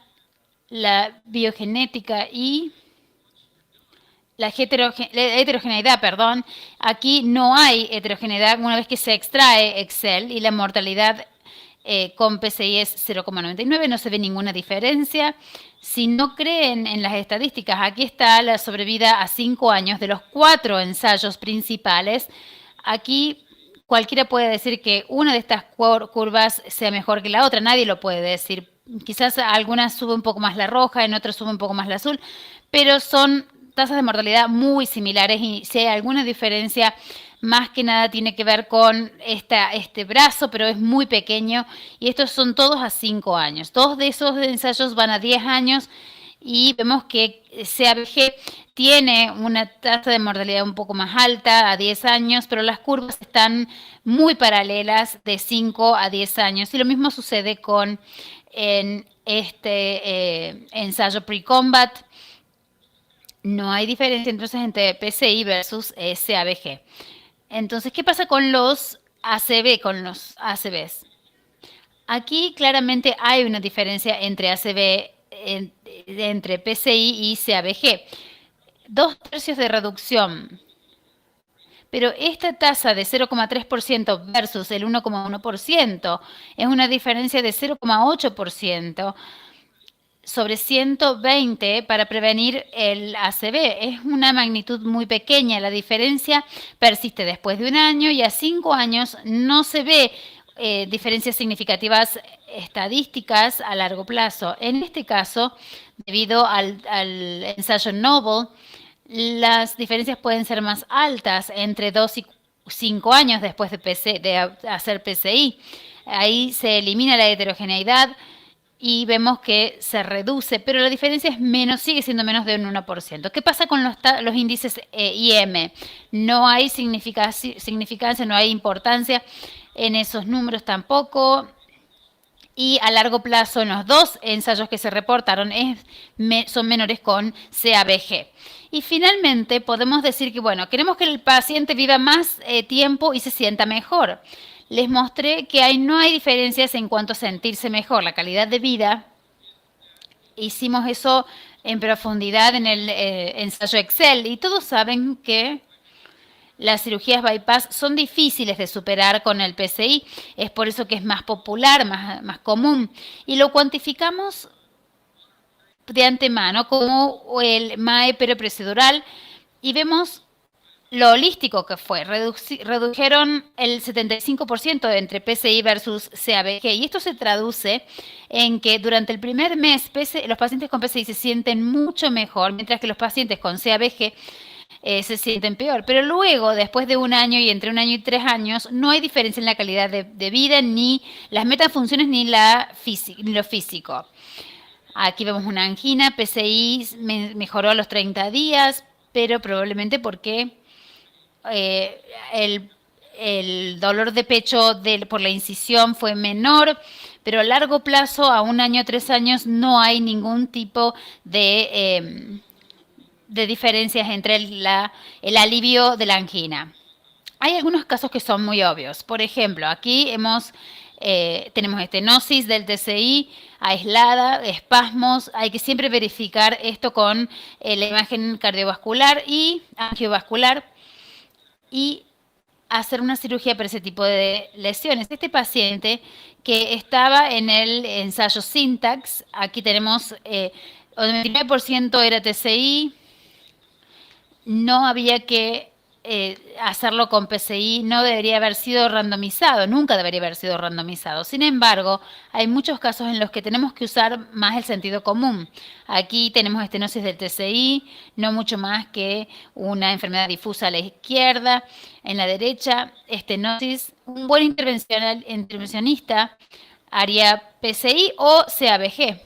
la biogenética y la heterogeneidad, perdón. Aquí no hay heterogeneidad una vez que se extrae Excel, y la mortalidad con PCI es 0,99, no se ve ninguna diferencia. Si no creen en las estadísticas, aquí está la sobrevida a 5 años de los 4 ensayos principales. Aquí cualquiera puede decir que una de estas curvas sea mejor que la otra, nadie lo puede decir. Quizás algunas sube un poco más la roja, en otras sube un poco más la azul, pero son tasas de mortalidad muy similares, y si hay alguna diferencia, más que nada tiene que ver con este brazo, pero es muy pequeño, y estos son todos a 5 años. 2 de esos ensayos van a 10 años, y vemos que CABG tiene una tasa de mortalidad un poco más alta a 10 años, pero las curvas están muy paralelas de 5 a 10 años. Y lo mismo sucede con en este ensayo pre-combat. No hay diferencia entonces entre PCI versus CABG. Entonces, ¿qué pasa con los ACV, con los ACVs? Aquí claramente hay una diferencia entre ACV, entre PCI y CABG. 2/3 de reducción. Pero esta tasa de 0,3% versus el 1,1% es una diferencia de 0,8% sobre 120 para prevenir el ACV. Es una magnitud muy pequeña. La diferencia persiste después de un año y a 5 años no se ve diferencias significativas estadísticas a largo plazo. En este caso, debido al ensayo Noble, las diferencias pueden ser más altas entre 2 y 5 años después de hacer PCI. Ahí se elimina la heterogeneidad y vemos que se reduce, pero la diferencia es menos, sigue siendo menos de un 1%. ¿Qué pasa con los índices IM? No hay significancia, no hay importancia en esos números tampoco. Y a largo plazo, en los 2 ensayos que se reportaron, son menores con CABG. Y finalmente, podemos decir que, bueno, queremos que el paciente viva más tiempo y se sienta mejor. Les mostré que no hay diferencias en cuanto a sentirse mejor, la calidad de vida. Hicimos eso en profundidad en el ensayo Excel y todos saben que las cirugías bypass son difíciles de superar con el PCI. Es por eso que es más popular, más común. Y lo cuantificamos de antemano como el MAE periprocedural y vemos lo holístico que fue. Redujeron el 75% entre PCI versus CABG. Y esto se traduce en que durante el primer mes los pacientes con PCI se sienten mucho mejor, mientras que los pacientes con CABG se sienten peor. Pero luego, después de un año y entre 1 año y 3 años, no hay diferencia en la calidad de vida, ni las metafunciones, ni lo físico. Aquí vemos una angina, PCI mejoró a los 30 días, pero probablemente porque el dolor de pecho por la incisión fue menor, pero a largo plazo, a 1 año, 3 años, no hay ningún tipo de diferencias entre el alivio de la angina. Hay algunos casos que son muy obvios. Por ejemplo, aquí tenemos estenosis del TCI aislada, espasmos. Hay que siempre verificar esto con la imagen cardiovascular y angiovascular y hacer una cirugía para ese tipo de lesiones. Este paciente que estaba en el ensayo Syntax, aquí tenemos 99% era TCI, no había que hacerlo con PCI, no debería haber sido randomizado, nunca debería haber sido randomizado. Sin embargo, hay muchos casos en los que tenemos que usar más el sentido común. Aquí tenemos estenosis del TCI, no mucho más que una enfermedad difusa a la izquierda. En la derecha, estenosis. Un buen intervencionista haría PCI o CABG.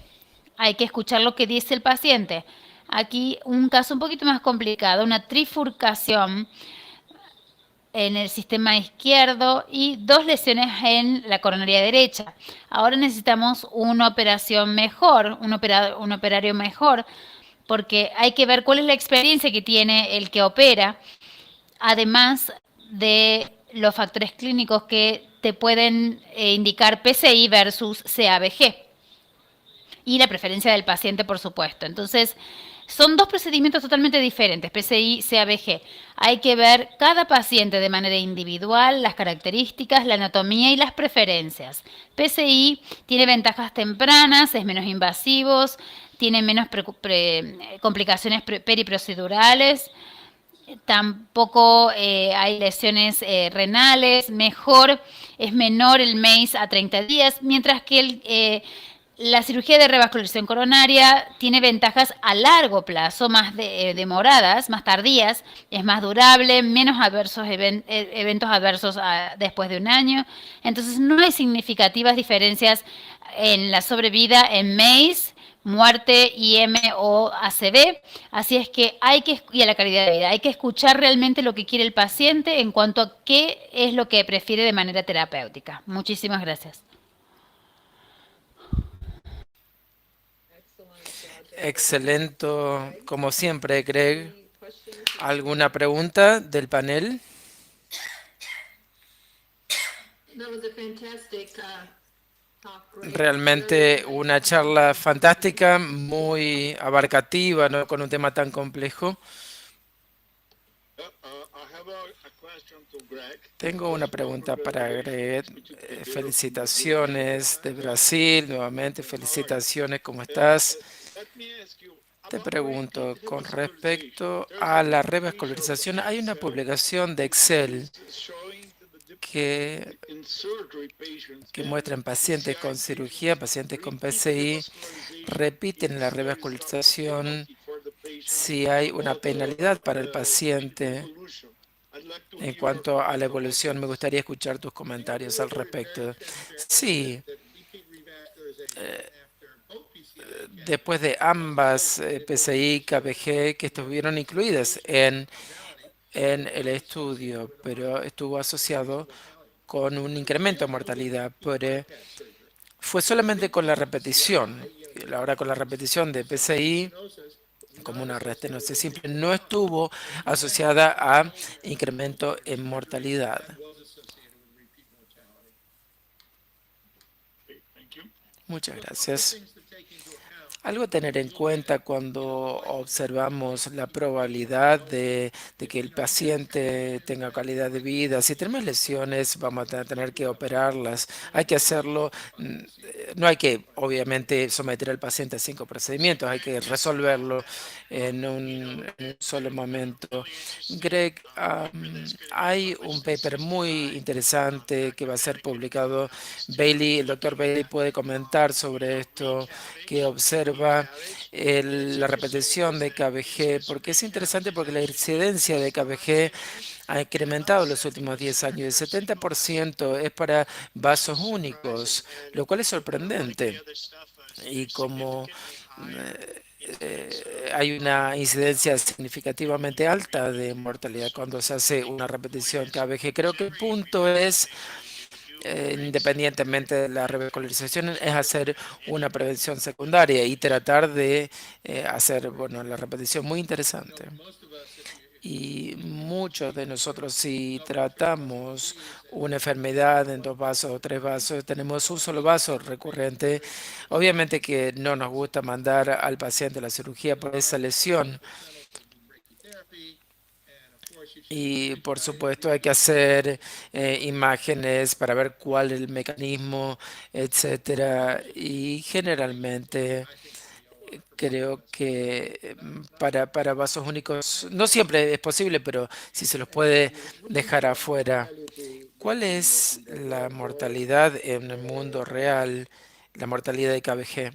Hay que escuchar lo que dice el paciente. Aquí un caso un poquito más complicado, una trifurcación en el sistema izquierdo y 2 lesiones en la coronaria derecha. Ahora necesitamos una operación mejor, un operario mejor, porque hay que ver cuál es la experiencia que tiene el que opera, además de los factores clínicos que te pueden indicar PCI versus CABG. Y la preferencia del paciente, por supuesto. Entonces, son 2 procedimientos totalmente diferentes, PCI, CABG. Hay que ver cada paciente de manera individual, las características, la anatomía y las preferencias. PCI tiene ventajas tempranas, es menos invasivo, tiene menos complicaciones periprocedurales, tampoco hay lesiones renales, es menor el MACE a 30 días, mientras que la cirugía de revascularización coronaria tiene ventajas a largo plazo, más demoradas, más tardías, es más durable, menos eventos adversos después de un año. Entonces no hay significativas diferencias en la sobrevida en MACE, muerte, IM o ACV. Así es que y a la calidad de vida, hay que escuchar realmente lo que quiere el paciente en cuanto a qué es lo que prefiere de manera terapéutica. Muchísimas gracias. Excelente, como siempre, Greg. ¿Alguna pregunta del panel? That was a fantastic talk. Great. Realmente una charla fantástica, muy abarcativa, ¿no? Con un tema tan complejo. Tengo una pregunta para Greg. Felicitaciones de Brasil, nuevamente felicitaciones, ¿cómo estás? Te pregunto, con respecto a la revascularización, hay una publicación de Excel que muestra en pacientes con cirugía, pacientes con PCI, repiten la revascularización si hay una penalidad para el paciente. En cuanto a la evolución, me gustaría escuchar tus comentarios al respecto. Sí, después de ambas PCI, KBG, que estuvieron incluidas en el estudio, pero estuvo asociado con un incremento de mortalidad, pero fue solamente con la repetición. Ahora con la repetición de PCI, como una restenosis simple, no estuvo asociada a incremento en mortalidad. Muchas gracias. Algo a tener en cuenta cuando observamos la probabilidad de que el paciente tenga calidad de vida. Si tenemos lesiones, vamos a tener que operarlas. Hay que hacerlo. No hay que, obviamente, someter al paciente a 5 procedimientos. Hay que resolverlo en un solo momento. Greg, hay un paper muy interesante que va a ser publicado. El doctor Bailey puede comentar sobre esto, que observa la repetición de KBG, porque es interesante porque la incidencia de KBG ha incrementado en los últimos 10 años. El 70% es para vasos únicos, lo cual es sorprendente. Y como hay una incidencia significativamente alta de mortalidad cuando se hace una repetición KBG, creo que el punto es, independientemente de la revascularización, es hacer una prevención secundaria y tratar de hacer, bueno, la repetición muy interesante. Y muchos de nosotros, si tratamos una enfermedad en 2 vasos o 3 vasos, tenemos un solo vaso recurrente. Obviamente que no nos gusta mandar al paciente a la cirugía por esa lesión. Y por supuesto hay que hacer imágenes para ver cuál es el mecanismo, etcétera. Y generalmente creo que para vasos únicos, no siempre es posible, pero si se los puede dejar afuera. ¿Cuál es la mortalidad en el mundo real, la mortalidad de KBG?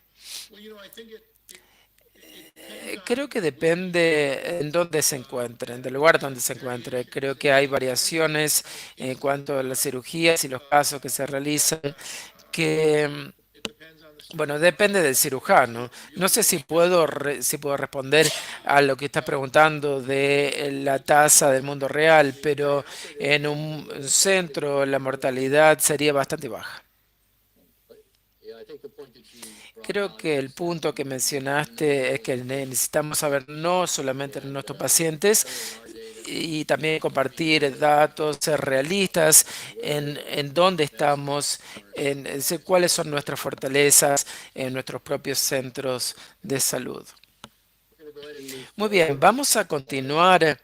Creo que depende en dónde se encuentren, del lugar donde se encuentre. Creo que hay variaciones en cuanto a las cirugías y los casos que se realizan, que, bueno, depende del cirujano. No sé si si puedo responder a lo que está preguntando de la tasa del mundo real, pero en un centro la mortalidad sería bastante baja. Creo que el punto que mencionaste es que necesitamos saber no solamente en nuestros pacientes y también compartir datos, ser realistas en dónde estamos, cuáles son nuestras fortalezas en nuestros propios centros de salud. Muy bien, vamos a continuar.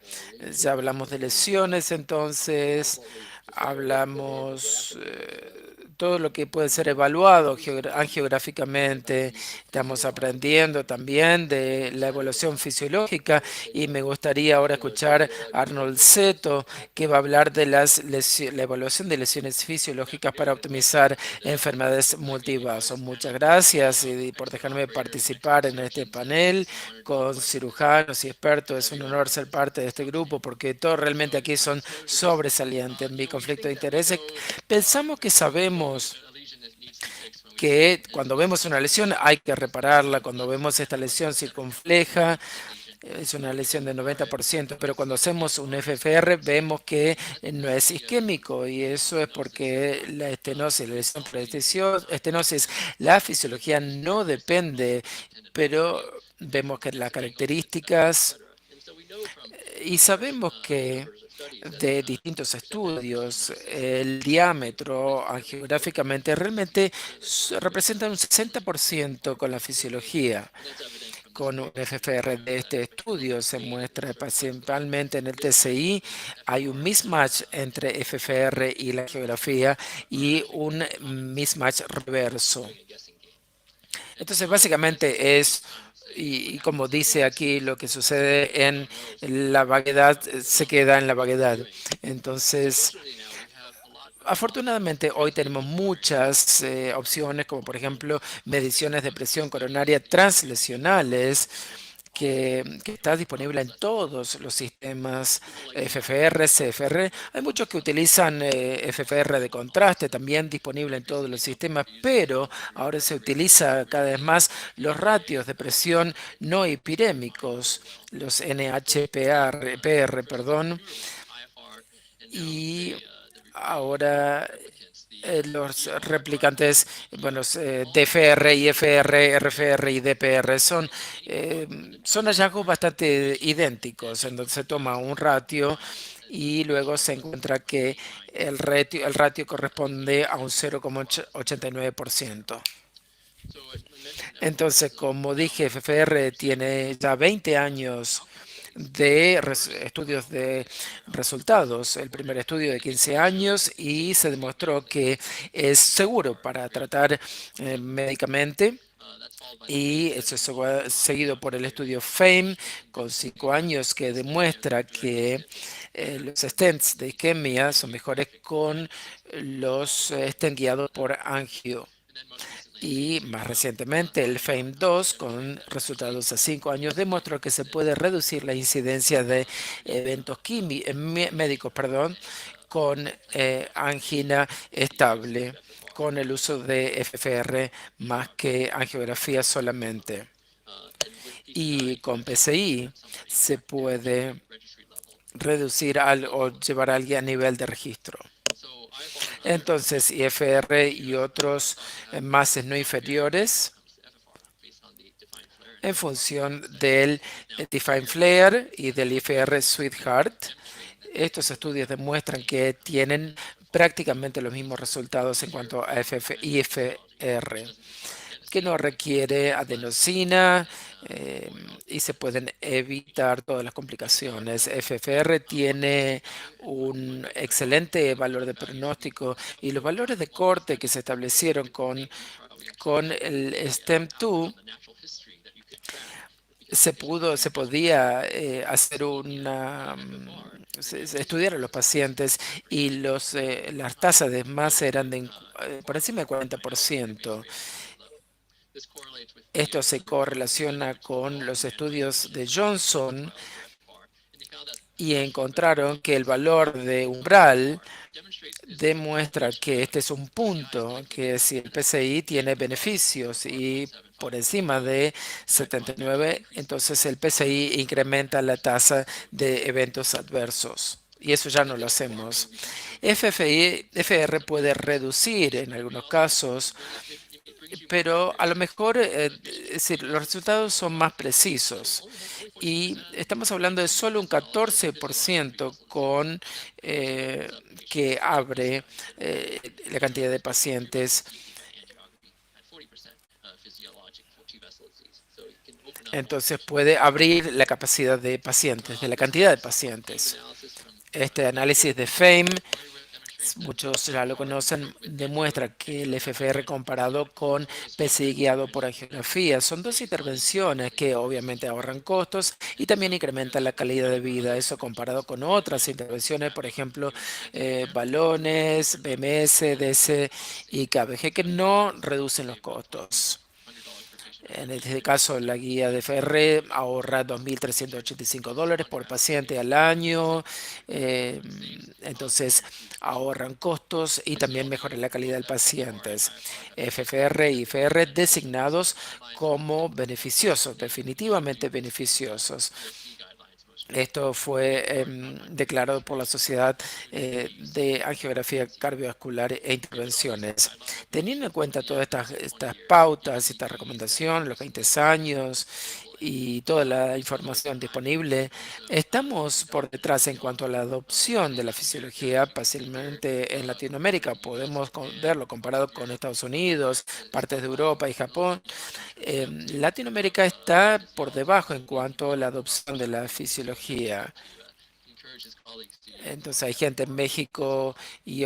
Ya hablamos de lesiones, entonces hablamos todo lo que puede ser evaluado angiográficamente. Estamos aprendiendo también de la evaluación fisiológica y me gustaría ahora escuchar a Arnold Seto, que va a hablar de la evaluación de lesiones fisiológicas para optimizar enfermedades multivasos. Muchas gracias por dejarme participar en este panel con cirujanos y expertos. Es un honor ser parte de este grupo porque todos realmente aquí son sobresalientes. En mi conflicto de intereses, pensamos que sabemos que cuando vemos una lesión hay que repararla. Cuando vemos esta lesión circunfleja, es una lesión de 90%, pero cuando hacemos un FFR vemos que no es isquémico y eso es porque la estenosis, la lesión por estenosis, la fisiología no depende, pero vemos que las características y sabemos que de distintos estudios, el diámetro angiográficamente realmente representa un 60% con la fisiología. Con un FFR de este estudio se muestra principalmente en el TCI, hay un mismatch entre FFR y la geografía y un mismatch reverso. Entonces, básicamente es, y como dice aquí, lo que sucede en la vaguedad se queda en la vaguedad. Entonces, afortunadamente, hoy tenemos muchas opciones, como por ejemplo mediciones de presión coronaria translesionales, que está disponible en todos los sistemas FFR, CFR. Hay muchos que utilizan FFR de contraste, también disponible en todos los sistemas, pero ahora se utiliza cada vez más los ratios de presión no epirémicos, los NHPR, perdón, y ahora los replicantes, bueno, DFR, IFR, RFR y DPR son hallazgos bastante idénticos, en donde se toma un ratio y luego se encuentra que el ratio corresponde a un 0,89%. Entonces, como dije, FFR tiene ya 20 años de estudios de resultados. El primer estudio de 15 años y se demostró que es seguro para tratar médicamente. Y eso es seguido por el estudio FAME con 5 años que demuestra que los stents de isquemia son mejores con los stents guiados por angio. Y más recientemente el FAME2 con resultados a 5 años demostró que se puede reducir la incidencia de eventos médicos, con angina estable con el uso de FFR más que angiografía solamente. Y con PCI se puede reducir o llevar a alguien a nivel de registro. Entonces, IFR y otros masas no inferiores en función del Define Flare y del IFR Sweetheart. Estos estudios demuestran que tienen prácticamente los mismos resultados en cuanto a IFR, que no requiere adenosina y se pueden evitar todas las complicaciones. FFR tiene un excelente valor de pronóstico y los valores de corte que se establecieron con el STEM2 se podía hacer estudiar a los pacientes y las tasas de más eran por encima del 40%. Esto se correlaciona con los estudios de Johnson y encontraron que el valor de umbral demuestra que este es un punto, que si el PCI tiene beneficios y por encima de 79, entonces el PCI incrementa la tasa de eventos adversos. Y eso ya no lo hacemos. FFR puede reducir en algunos casos, pero a lo mejor es decir, los resultados son más precisos. Y estamos hablando de solo un 14% que abre la cantidad de pacientes. Entonces puede abrir la capacidad de pacientes, de la cantidad de pacientes. Este análisis de FAME, muchos ya lo conocen, demuestra que el FFR comparado con PCI guiado por angiografía son dos intervenciones que obviamente ahorran costos y también incrementan la calidad de vida. Eso comparado con otras intervenciones, por ejemplo, balones, BMS, DS y KBG, que no reducen los costos. En este caso, la guía de FR ahorra $2.385 por paciente al año. eh, entonces, ahorran costos y también mejoran la calidad del paciente. FFR y IFR designados como beneficiosos, definitivamente beneficiosos. Esto fue declarado por la Sociedad de Angiografía Cardiovascular e Intervenciones. Teniendo en cuenta todas estas pautas, esta recomendación, los 20 años y toda la información disponible, estamos por detrás en cuanto a la adopción de la fisiología, fácilmente en Latinoamérica. Podemos verlo comparado con Estados Unidos, partes de Europa y Japón. Latinoamérica está por debajo en cuanto a la adopción de la fisiología. Entonces hay gente en México y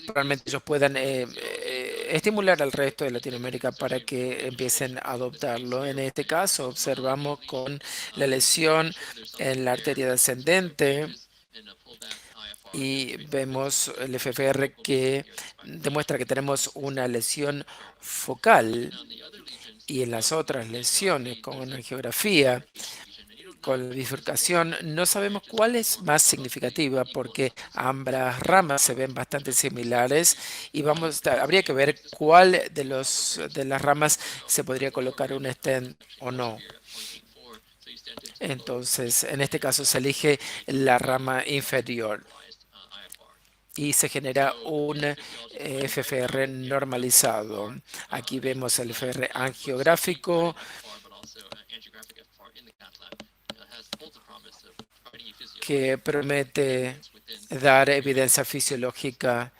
probablemente ellos puedan estimular al resto de Latinoamérica para que empiecen a adoptarlo. En este caso observamos con la lesión en la arteria descendente y vemos el FFR que demuestra que tenemos una lesión focal, y en las otras lesiones con angiografía, con la bifurcación, no sabemos cuál es más significativa porque ambas ramas se ven bastante similares y habría que ver cuál de las ramas se podría colocar un stent o no. Entonces, en este caso se elige la rama inferior y se genera un FFR normalizado. Aquí vemos el FFR angiográfico que promete dar evidencia fisiológica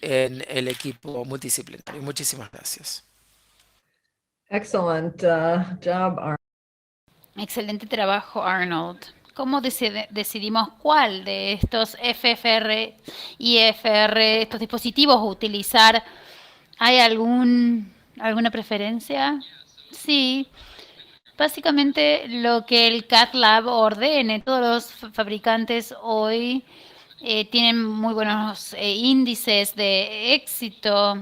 en el equipo multidisciplinario. Muchísimas gracias. Excellent job, Arnold. Excelente trabajo, Arnold. ¿Cómo decidimos cuál de estos FFR y IFR, estos dispositivos, utilizar? ¿Hay alguna preferencia? Sí. Básicamente lo que el Cath Lab ordene. Todos los fabricantes hoy tienen muy buenos índices de éxito.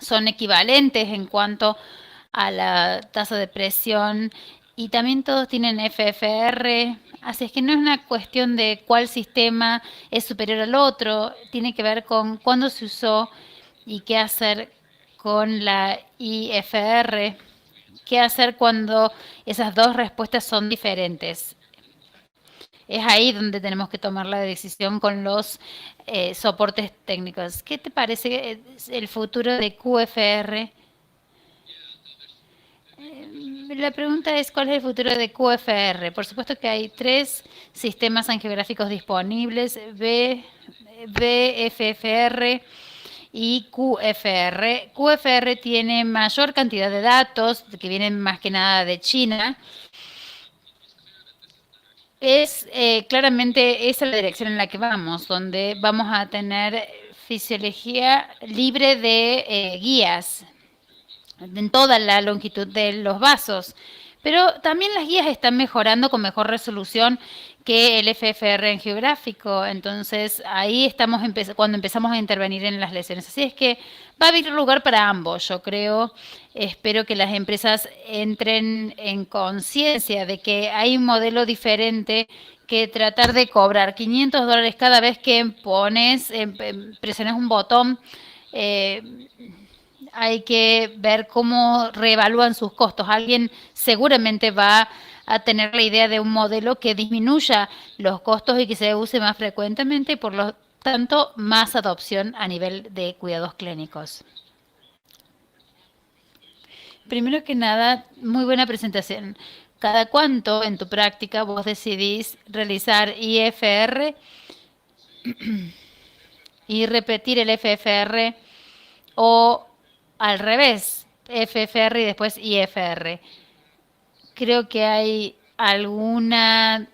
Son equivalentes en cuanto a la tasa de presión y también todos tienen FFR. Así es que no es una cuestión de cuál sistema es superior al otro. Tiene que ver con cuándo se usó y qué hacer con la IFR. ¿Qué hacer cuando esas dos respuestas son diferentes? Es ahí donde tenemos que tomar la decisión con los soportes técnicos. ¿Qué te parece el futuro de QFR? La pregunta es, ¿cuál es el futuro de QFR? Por supuesto que hay 3 sistemas angiográficos disponibles, BFFR y QFR. QFR tiene mayor cantidad de datos, que vienen más que nada de China. Claramente esa es la dirección en la que vamos, donde vamos a tener fisiología libre de guías en toda la longitud de los vasos. Pero también las guías están mejorando con mejor resolución que el FFR angiográfico. Entonces ahí estamos cuando empezamos a intervenir en las lesiones. Así es que va a haber lugar para ambos, yo creo. Espero que las empresas entren en conciencia de que hay un modelo diferente que tratar de cobrar $500 cada vez que presiones un botón. Hay que ver cómo reevalúan sus costos. Alguien seguramente va a tener la idea de un modelo que disminuya los costos y que se use más frecuentemente y por lo tanto más adopción a nivel de cuidados clínicos. Primero que nada, muy buena presentación. ¿Cada cuánto en tu práctica vos decidís realizar IFR y repetir el FFR o al revés, FFR y después IFR? Creo que hay alguna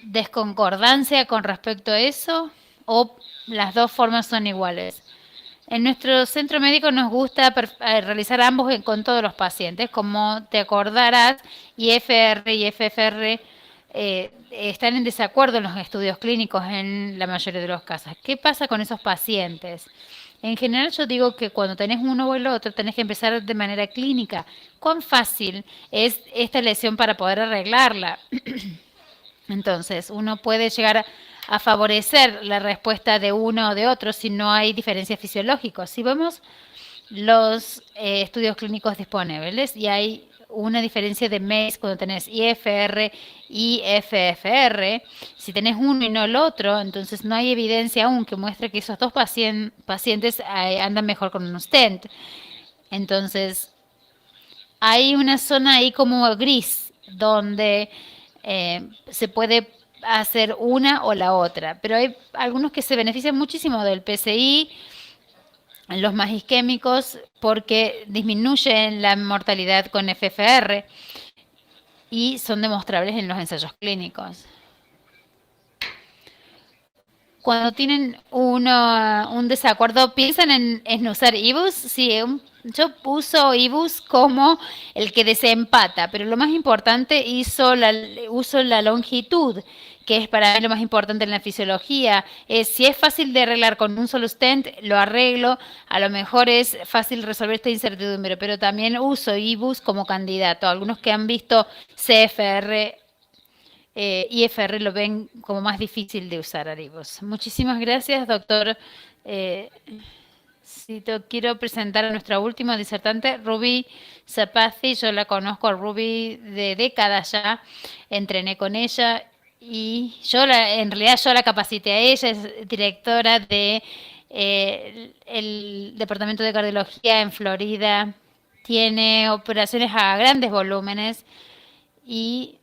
desconcordancia con respecto a eso o las dos formas son iguales. En nuestro centro médico nos gusta realizar ambos con todos los pacientes. Como te acordarás, IFR y FFR están en desacuerdo en los estudios clínicos en la mayoría de los casos. ¿Qué pasa con esos pacientes? En general yo digo que cuando tenés uno o el otro tenés que empezar de manera clínica. ¿Cuán fácil es esta lesión para poder arreglarla? Entonces, uno puede llegar a favorecer la respuesta de uno o de otro si no hay diferencias fisiológicas. Si vemos los estudios clínicos disponibles y hay una diferencia de MES cuando tenés IFR y FFR. Si tenés uno y no el otro, entonces no hay evidencia aún que muestre que esos dos pacientes andan mejor con un stent. Entonces, hay una zona ahí como gris donde se puede hacer una o la otra, pero hay algunos que se benefician muchísimo del PCI, los más isquémicos, porque disminuyen la mortalidad con FFR y son demostrables en los ensayos clínicos. Cuando tienen un desacuerdo, ¿piensan en usar IBUS? Sí, yo uso IBUS como el que desempata, pero lo más importante uso la longitud, que es para mí lo más importante en la fisiología. Si es fácil de arreglar con un solo stent, lo arreglo. A lo mejor es fácil resolver esta incertidumbre, pero también uso IBUS como candidato. Algunos que han visto CFR IFR lo ven como más difícil de usar a IBUS. Muchísimas gracias, doctor. Quiero presentar a nuestra última disertante, Ruby Zapati. Yo la conozco a Ruby de décadas ya, entrené con ella y en realidad yo la capacité a ella, es directora de el Departamento de Cardiología en Florida, tiene operaciones a grandes volúmenes y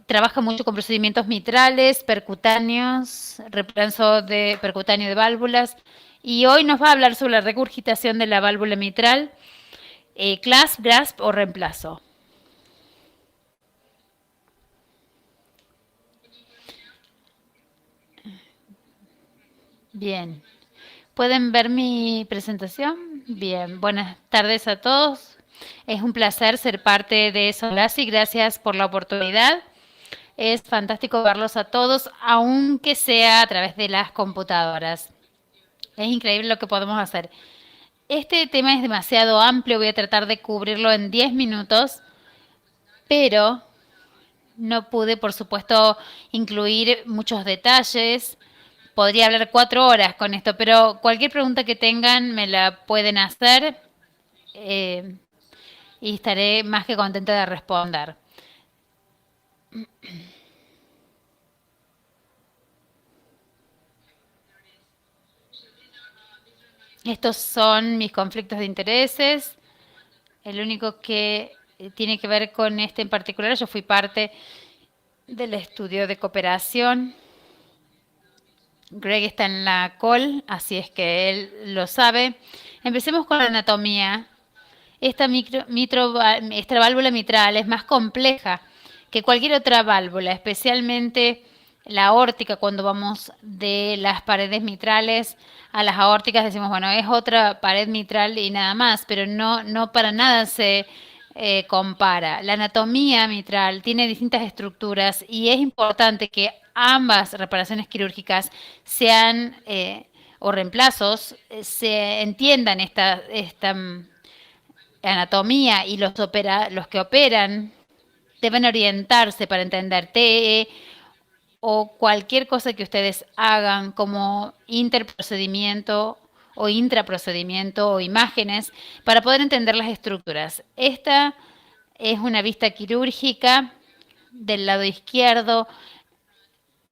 trabaja mucho con procedimientos mitrales, percutáneos, reemplazo de percutáneo de válvulas, y hoy nos va a hablar sobre la regurgitación de la válvula mitral, clasp, grasp o reemplazo. Bien. ¿Pueden ver mi presentación? Bien. Buenas tardes a todos. Es un placer ser parte de Solasi. Gracias por la oportunidad. Es fantástico verlos a todos, aunque sea a través de las computadoras. Es increíble lo que podemos hacer. Este tema es demasiado amplio. Voy a tratar de cubrirlo en 10 minutos, pero no pude, por supuesto, incluir muchos detalles. Podría hablar 4 horas con esto, pero cualquier pregunta que tengan me la pueden hacer y estaré más que contenta de responder. Estos son mis conflictos de intereses. El único que tiene que ver con este en particular, yo fui parte del estudio de cooperación. Greg está en la call, así es que él lo sabe. Empecemos con la anatomía. Esta válvula mitral es más compleja que cualquier otra válvula, especialmente la aórtica. Cuando vamos de las paredes mitrales a las aórticas decimos, bueno, es otra pared mitral y nada más, pero no para nada se compara. La anatomía mitral tiene distintas estructuras y es importante que ambas reparaciones quirúrgicas sean o reemplazos se entiendan esta anatomía, y los que operan deben orientarse para entender TE o cualquier cosa que ustedes hagan como interprocedimiento o intraprocedimiento o imágenes para poder entender las estructuras. Esta es una vista quirúrgica del lado izquierdo,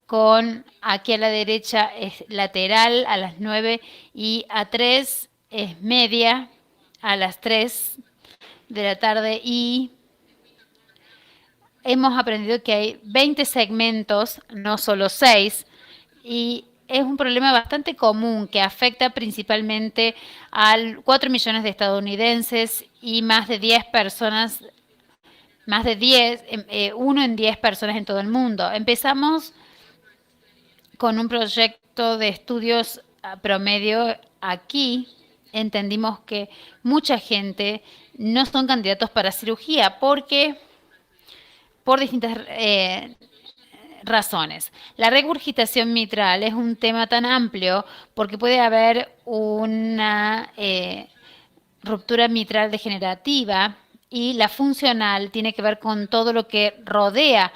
con aquí a la derecha es lateral a las 9 y A3 es media a las 3 de la tarde, y hemos aprendido que hay 20 segmentos, no solo 6, y es un problema bastante común que afecta principalmente a 4 millones de estadounidenses y más de 10 personas, uno en 10 personas en todo el mundo. Empezamos con un proyecto de estudios promedio aquí. Entendimos que mucha gente no son candidatos para cirugía porque por distintas razones. La regurgitación mitral es un tema tan amplio porque puede haber una ruptura mitral degenerativa y la funcional tiene que ver con todo lo que rodea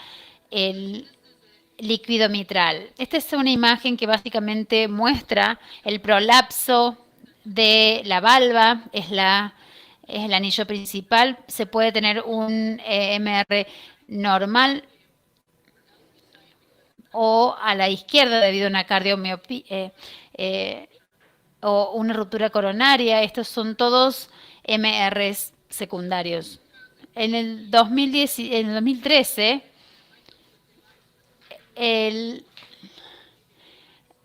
el líquido mitral. Esta es una imagen que básicamente muestra el prolapso de la valva, es el anillo principal. Se puede tener un MR normal o a la izquierda debido a una cardiomiopía o una ruptura coronaria. Estos son todos MRs secundarios. En el 2013,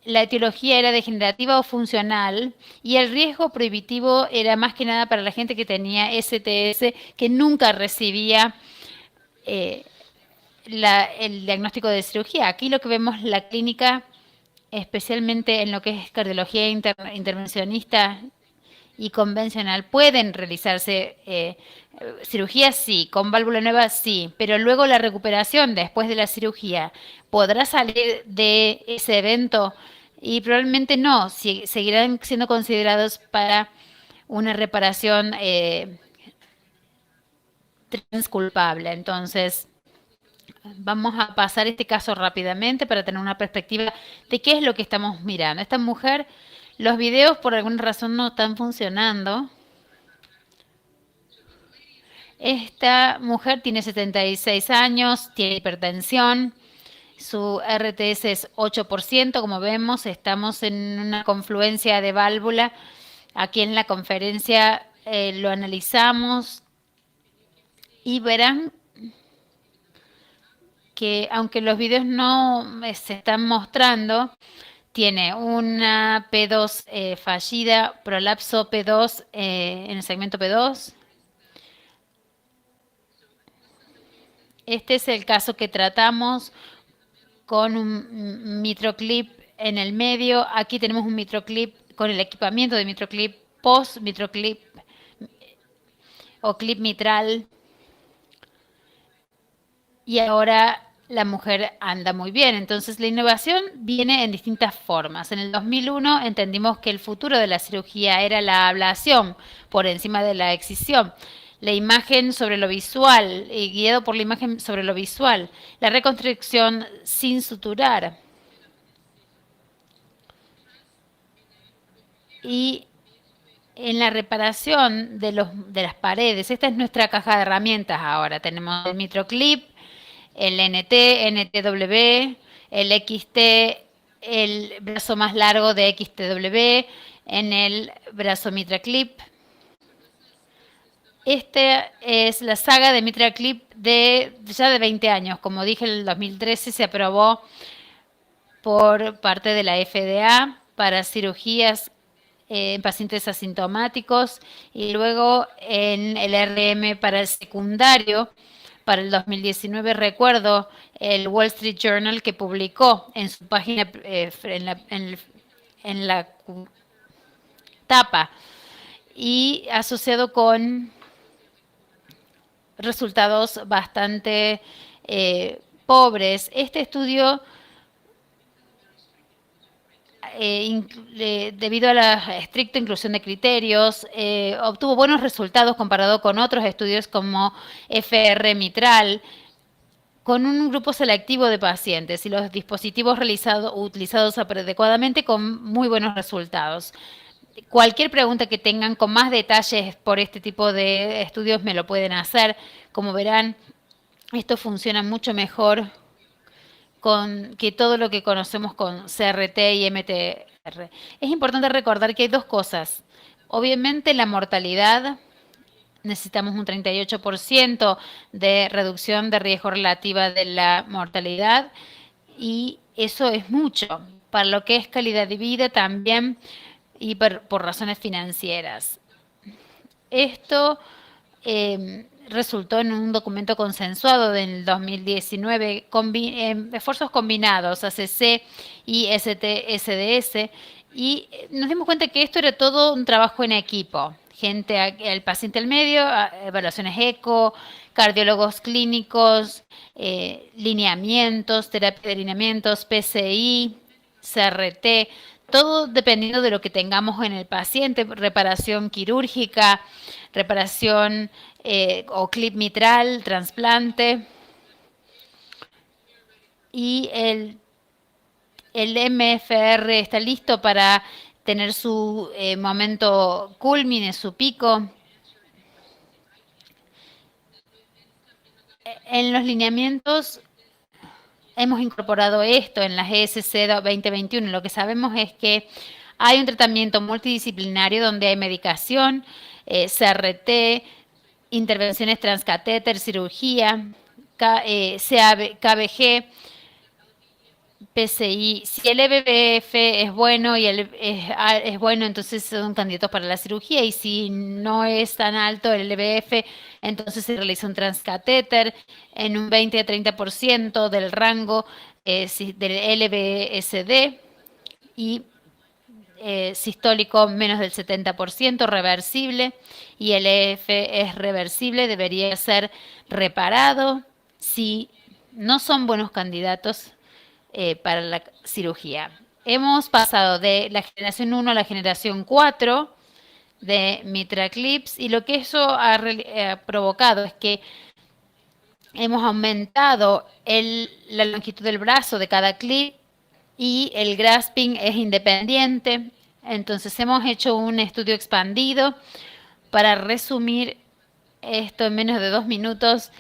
la etiología era degenerativa o funcional y el riesgo prohibitivo era más que nada para la gente que tenía STS, que nunca recibía el diagnóstico de cirugía. Aquí lo que vemos, la clínica, especialmente en lo que es cardiología intervencionista y convencional, pueden realizarse cirugías, sí, con válvula nueva, sí, pero luego la recuperación después de la cirugía, ¿podrá salir de ese evento? Y probablemente no, seguirán siendo considerados para una reparación transculpable. Entonces, vamos a pasar este caso rápidamente para tener una perspectiva de qué es lo que estamos mirando. Esta mujer, los videos por alguna razón no están funcionando. Esta mujer tiene 76 años, tiene hipertensión, su RTS es 8%, como vemos, estamos en una confluencia de válvula. Aquí en la conferencia lo analizamos y verán que aunque los videos no se están mostrando, tiene una P2 fallida, prolapso P2 en el segmento P2. Este es el caso que tratamos con un mitroclip en el medio. Aquí tenemos un mitroclip con el equipamiento de mitroclip, post mitroclip o clip mitral. Y ahora la mujer anda muy bien. Entonces la innovación viene en distintas formas. En el 2001 entendimos que el futuro de la cirugía era la ablación por encima de la excisión. La imagen sobre lo visual, guiado por la imagen sobre lo visual, la reconstrucción sin suturar. Y en la reparación de las paredes, esta es nuestra caja de herramientas ahora. Tenemos el mitroclip, el NT, NTW, el XT, el brazo más largo de XTW, en el brazo mitraclip. Esta es la saga de mitraclip ya de 20 años. Como dije, en el 2013 se aprobó por parte de la FDA para cirugías en pacientes asintomáticos y luego en el RM para el secundario. Para el 2019 recuerdo el Wall Street Journal que publicó en su página, en la tapa, y asociado con resultados bastante pobres. Este estudio, debido a la estricta inclusión de criterios, obtuvo buenos resultados comparado con otros estudios como FR mitral, con un grupo selectivo de pacientes y los dispositivos utilizados adecuadamente con muy buenos resultados. Cualquier pregunta que tengan con más detalles por este tipo de estudios me lo pueden hacer. Como verán, esto funciona mucho mejor que todo lo que conocemos con CRT y MTR. Es importante recordar que hay dos cosas. Obviamente la mortalidad, necesitamos un 38% de reducción de riesgo relativa de la mortalidad y eso es mucho. Para lo que es calidad de vida también y por razones financieras. Esto resultó en un documento consensuado del 2019, esfuerzos combinados, ACC y SDS, y nos dimos cuenta que esto era todo un trabajo en equipo. El paciente al medio, evaluaciones eco, cardiólogos clínicos, lineamientos, terapia de lineamientos, PCI, CRT, todo dependiendo de lo que tengamos en el paciente, reparación quirúrgica, reparación o clip mitral, trasplante. Y el MFR está listo para tener su momento culmine, su pico. En los lineamientos hemos incorporado esto en las ESC 2021. Lo que sabemos es que hay un tratamiento multidisciplinario donde hay medicación, CRT, intervenciones transcatéter, cirugía, KBG, PCI. Si el LVEF es bueno y es bueno, entonces son candidatos para la cirugía, y si no es tan alto el LVEF, entonces se realiza un transcatéter en un 20 a 30% del rango del LVSD, y sistólico menos del 70%, reversible, y el EF es reversible, debería ser reparado si no son buenos candidatos para la cirugía. Hemos pasado de la generación 1 a la generación 4 de MitraClips, y lo que eso ha provocado es que hemos aumentado la longitud del brazo de cada clip, y el grasping es independiente. Entonces hemos hecho un estudio expandido para resumir esto en menos de 2 minutos,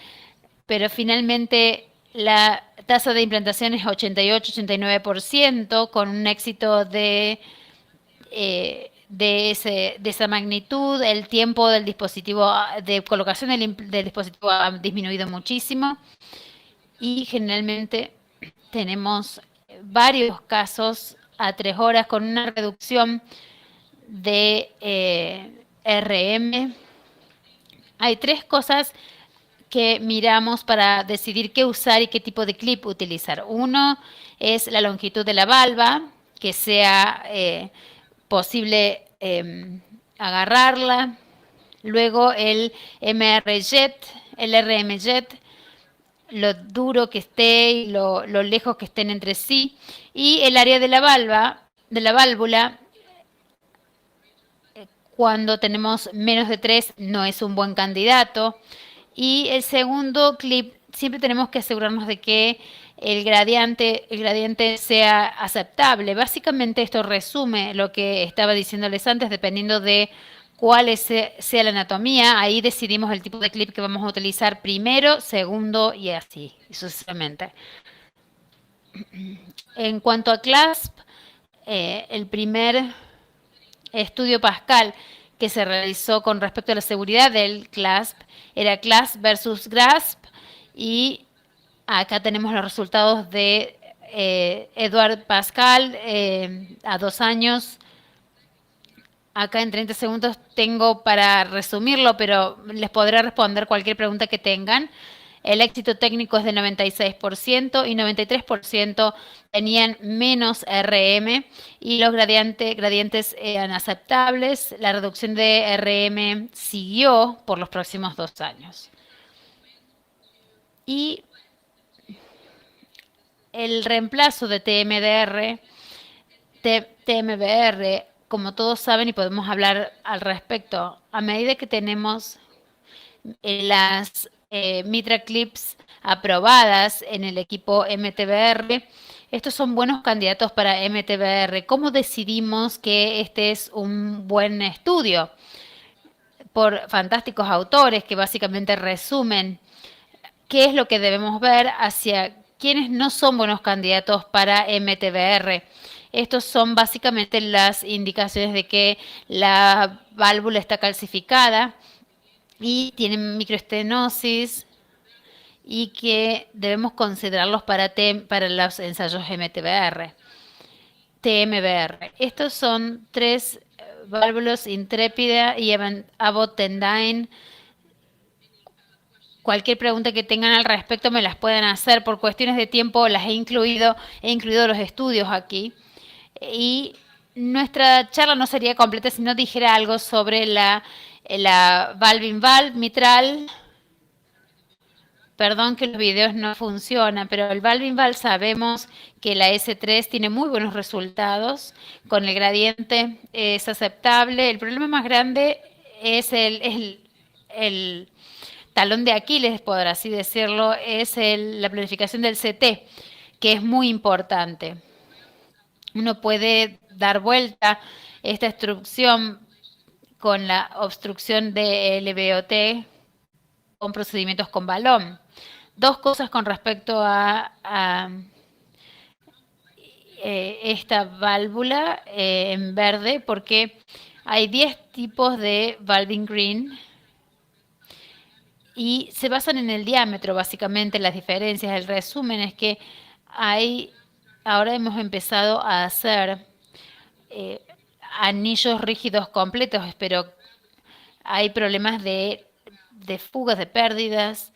pero finalmente la tasa de implantación es 88-89%, con un éxito de esa magnitud. El tiempo del dispositivo, de colocación del dispositivo, ha disminuido muchísimo, y generalmente tenemos varios casos a 3 horas con una reducción de RM. Hay 3 cosas que miramos para decidir qué usar y qué tipo de clip utilizar. Uno es la longitud de la valva, que sea posible agarrarla. Luego el MR-Jet, el RM-Jet, lo duro que esté y lo lejos que estén entre sí. Y el área de la válvula, cuando tenemos menos de 3, no es un buen candidato. Y el segundo clip, siempre tenemos que asegurarnos de que el gradiente sea aceptable. Básicamente esto resume lo que estaba diciéndoles antes, dependiendo de cuál sea la anatomía. Ahí decidimos el tipo de clip que vamos a utilizar primero, segundo y así sucesivamente. En cuanto a CLASP, el primer estudio Pascal que se realizó con respecto a la seguridad del CLASP era CLASP versus GRASP, y acá tenemos los resultados de Edward Pascal a 2 años. Acá en 30 segundos tengo para resumirlo, pero les podré responder cualquier pregunta que tengan. El éxito técnico es de 96% y 93% tenían menos RM, y los gradientes eran aceptables. La reducción de RM siguió por los próximos 2 años. Y el reemplazo de TMBR, como todos saben y podemos hablar al respecto, a medida que tenemos las MitraClips aprobadas en el equipo MTBR, estos son buenos candidatos para MTBR. ¿Cómo decidimos que este es un buen estudio? Por fantásticos autores que básicamente resumen qué es lo que debemos ver hacia quienes no son buenos candidatos para MTBR. Estos son básicamente las indicaciones de que la válvula está calcificada y tienen microestenosis, y que debemos considerarlos para los ensayos MTBR, TMBR. Estos son 3 válvulas, Intrépida y Abbott Tendyne. Cualquier pregunta que tengan al respecto me las pueden hacer. Por cuestiones de tiempo las he incluido los estudios aquí. Y nuestra charla no sería completa si no dijera algo sobre la valve-in-valve mitral, Perdón que los videos no funcionan, pero el Valvinval sabemos que la S3 tiene muy buenos resultados. Con el gradiente es aceptable. El problema más grande es el talón de Aquiles, por así decirlo, es la planificación del CT, que es muy importante. Uno puede dar vuelta esta instrucción con la obstrucción de LVOT con procedimientos con balón. Dos cosas con respecto a esta válvula en verde, porque hay 10 tipos de valving green y se basan en el diámetro, básicamente, las diferencias. El resumen es que ahora hemos empezado a hacer anillos rígidos completos, pero hay problemas de fugas, de pérdidas.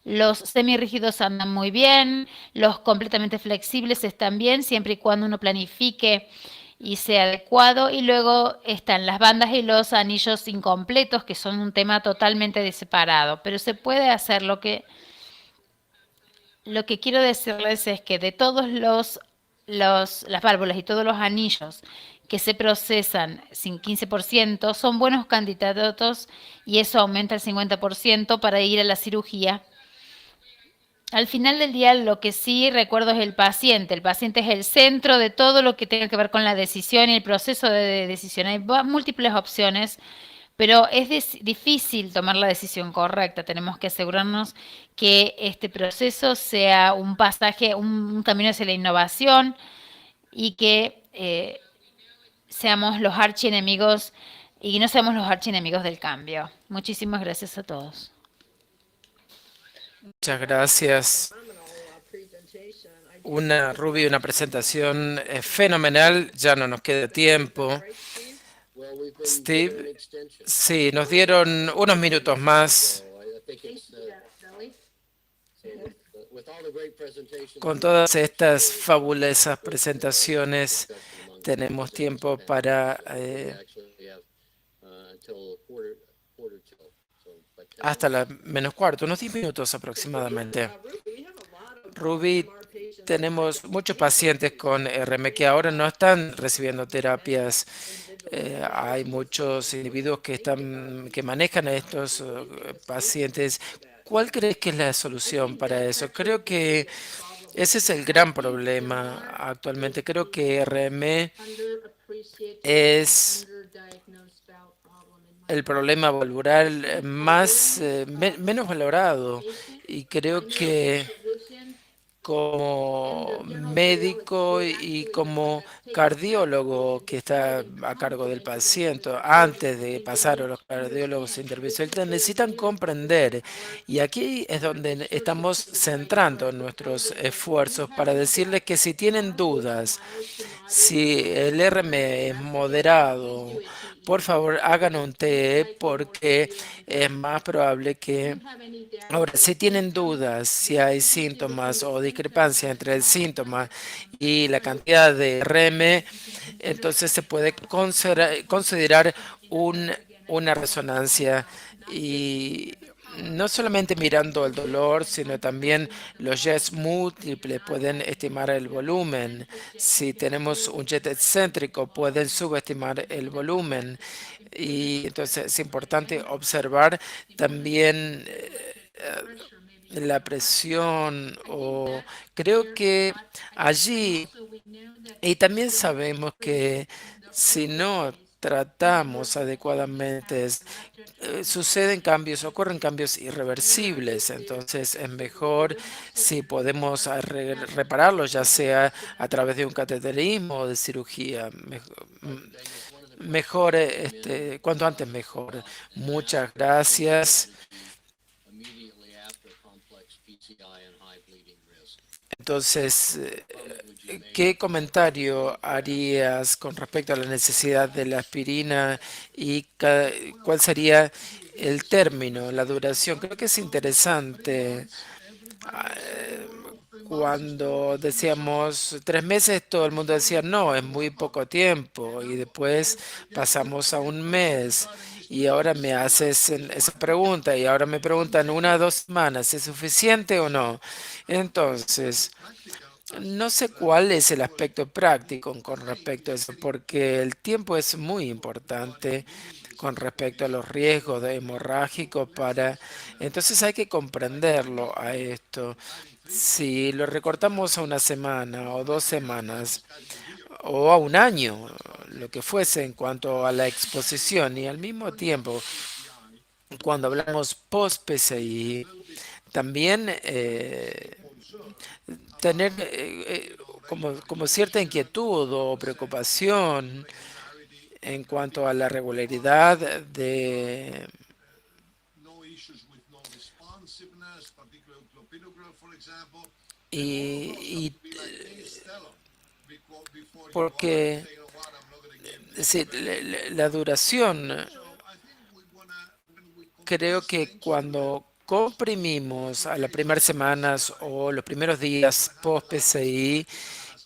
Los semirrígidos andan muy bien, los completamente flexibles están bien, siempre y cuando uno planifique y sea adecuado. Y luego están las bandas y los anillos incompletos, que son un tema totalmente separado. Pero se puede hacer. Lo que quiero decirles es que de todos las válvulas y todos los anillos que se procesan sin 15% son buenos candidatos, y eso aumenta el 50% para ir a la cirugía. Al final del día, lo que sí recuerdo es el paciente. El paciente es el centro de todo lo que tenga que ver con la decisión y el proceso de decisión. Hay múltiples opciones, pero es difícil tomar la decisión correcta. Tenemos que asegurarnos que este proceso sea un pasaje, un camino hacia la innovación, y que seamos los archienemigos y no seamos los archienemigos del cambio. Muchísimas gracias a todos. Muchas gracias. Ruby, una presentación fenomenal. Ya no nos queda tiempo. Steve, sí, nos dieron unos minutos más. Con todas estas fabulosas presentaciones, tenemos tiempo para hasta la menos cuarto, unos 10 minutos aproximadamente. Ruby, tenemos muchos pacientes con RM que ahora no están recibiendo terapias. Hay muchos individuos que manejan a estos pacientes. ¿Cuál crees que es la solución para eso? Creo que ese es el gran problema actualmente. Creo que RM es el problema valvular menos valorado, y creo que como médico y como cardiólogo que está a cargo del paciente, antes de pasar a los cardiólogos intervencionistas, necesitan comprender, y aquí es donde estamos centrando nuestros esfuerzos para decirles que si tienen dudas, si el RM es moderado, por favor hagan un TE, porque es más probable que... Ahora, si tienen dudas, si hay síntomas o discrepancia entre el síntoma y la cantidad de RM, entonces se puede considerar una resonancia, y no solamente mirando el dolor, sino también los jets múltiples pueden estimar el volumen. Si tenemos un jet excéntrico, pueden subestimar el volumen. Y entonces es importante observar también la presión, o creo que allí, y también sabemos que si no tratamos adecuadamente, ocurren cambios irreversibles. Entonces es mejor si podemos repararlos, ya sea a través de un cateterismo o de cirugía. Mejor, cuanto antes mejor. Muchas gracias. Entonces, ¿qué comentario harías con respecto a la necesidad de la aspirina y cuál sería el término, la duración? Creo que es interesante. Cuando decíamos 3 meses, todo el mundo decía, no, es muy poco tiempo, y después pasamos a un mes. Y ahora me haces esa pregunta y ahora me preguntan 1 o 2 semanas, ¿es suficiente o no? Entonces, no sé cuál es el aspecto práctico con respecto a eso, porque el tiempo es muy importante con respecto a los riesgos de hemorrágicos entonces hay que comprenderlo a esto. Si lo recortamos a 1 semana o 2 semanas o a un año, lo que fuese en cuanto a la exposición y al mismo tiempo, cuando hablamos post-PCI, también tener como cierta inquietud o preocupación en cuanto a la regularidad de y porque sí, la duración, creo que cuando comprimimos a las primeras semanas o los primeros días post-PCI,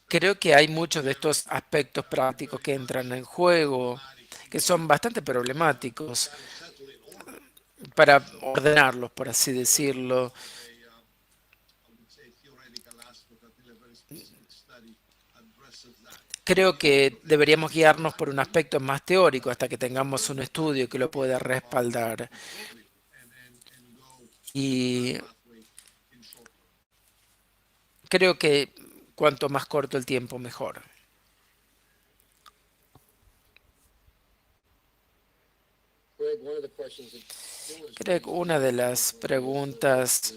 creo que hay muchos de estos aspectos prácticos que entran en juego, que son bastante problemáticos para ordenarlos, por así decirlo. Creo que deberíamos guiarnos por un aspecto más teórico hasta que tengamos un estudio que lo pueda respaldar. Y creo que cuanto más corto el tiempo, mejor. Creo que una de las preguntas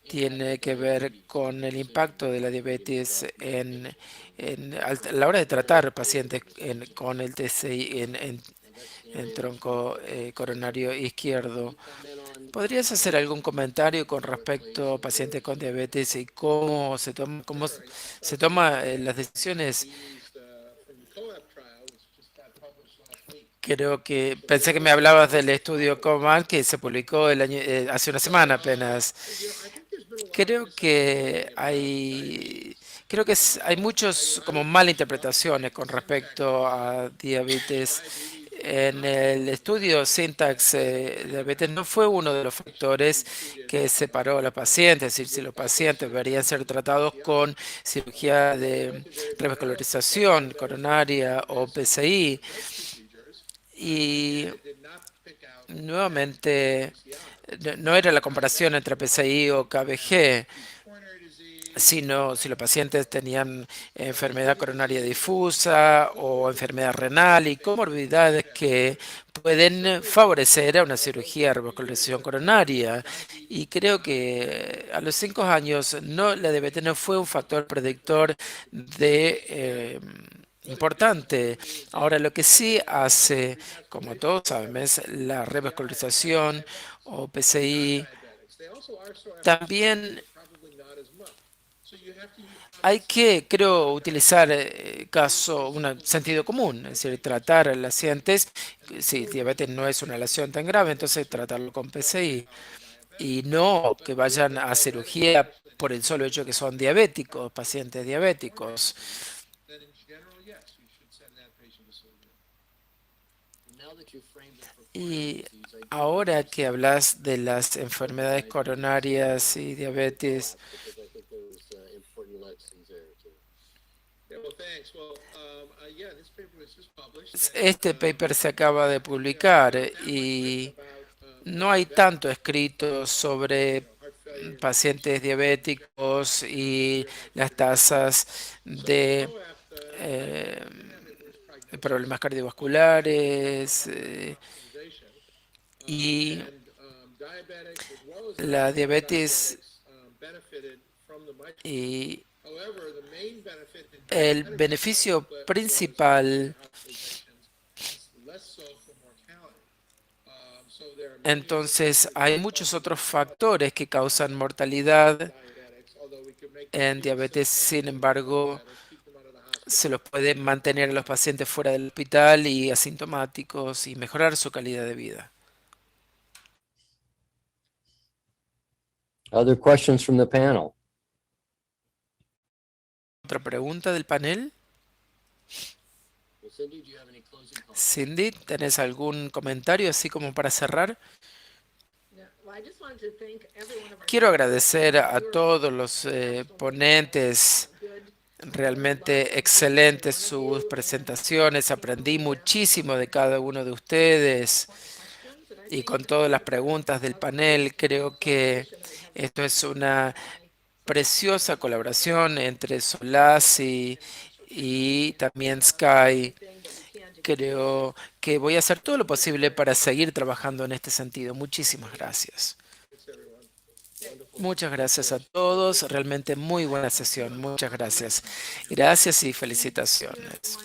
tiene que ver con el impacto de la diabetes a la hora de tratar pacientes con el TCI en tronco coronario izquierdo. ¿Podrías hacer algún comentario con respecto a pacientes con diabetes y cómo se toma las decisiones? Creo que pensé que me hablabas del estudio Comal que se publicó hace 1 semana apenas. Creo que hay muchos como malinterpretaciones con respecto a diabetes. En el estudio Syntax, diabetes no fue uno de los factores que separó a los pacientes, es decir, si los pacientes deberían ser tratados con cirugía de revascularización coronaria o PCI. Y nuevamente, no era la comparación entre PCI o KBG, sino si los pacientes tenían enfermedad coronaria difusa o enfermedad renal y comorbilidades que pueden favorecer a una cirugía de revascularización coronaria. Y creo que a los 5 años la diabetes no fue un factor predictor importante. Ahora, lo que sí hace, como todos saben, es la revascularización o PCI. También hay que, creo, utilizar un sentido común, es decir, tratar a los pacientes, si diabetes no es una lesión tan grave, entonces tratarlo con PCI y no que vayan a cirugía por el solo hecho que son diabéticos, pacientes diabéticos. Y ahora que hablas de las enfermedades coronarias y diabetes, este paper se acaba de publicar y no hay tanto escrito sobre pacientes diabéticos y las tasas eh, de problemas cardiovasculares y la diabetes y el beneficio principal. Entonces, hay muchos otros factores que causan mortalidad en diabetes. Sin embargo, se los puede mantener a los pacientes fuera del hospital y asintomáticos y mejorar su calidad de vida. Other questions from the panel? ¿Otra pregunta del panel? Cindy, ¿tenés algún comentario así como para cerrar? Quiero agradecer a todos los ponentes, realmente excelentes sus presentaciones. Aprendí muchísimo de cada uno de ustedes y con todas las preguntas del panel. Creo que esto es una preciosa colaboración entre Solasi y también Sky. Creo que voy a hacer todo lo posible para seguir trabajando en este sentido. Muchísimas gracias. Muchas gracias a todos. Realmente muy buena sesión. Muchas gracias. Gracias y felicitaciones.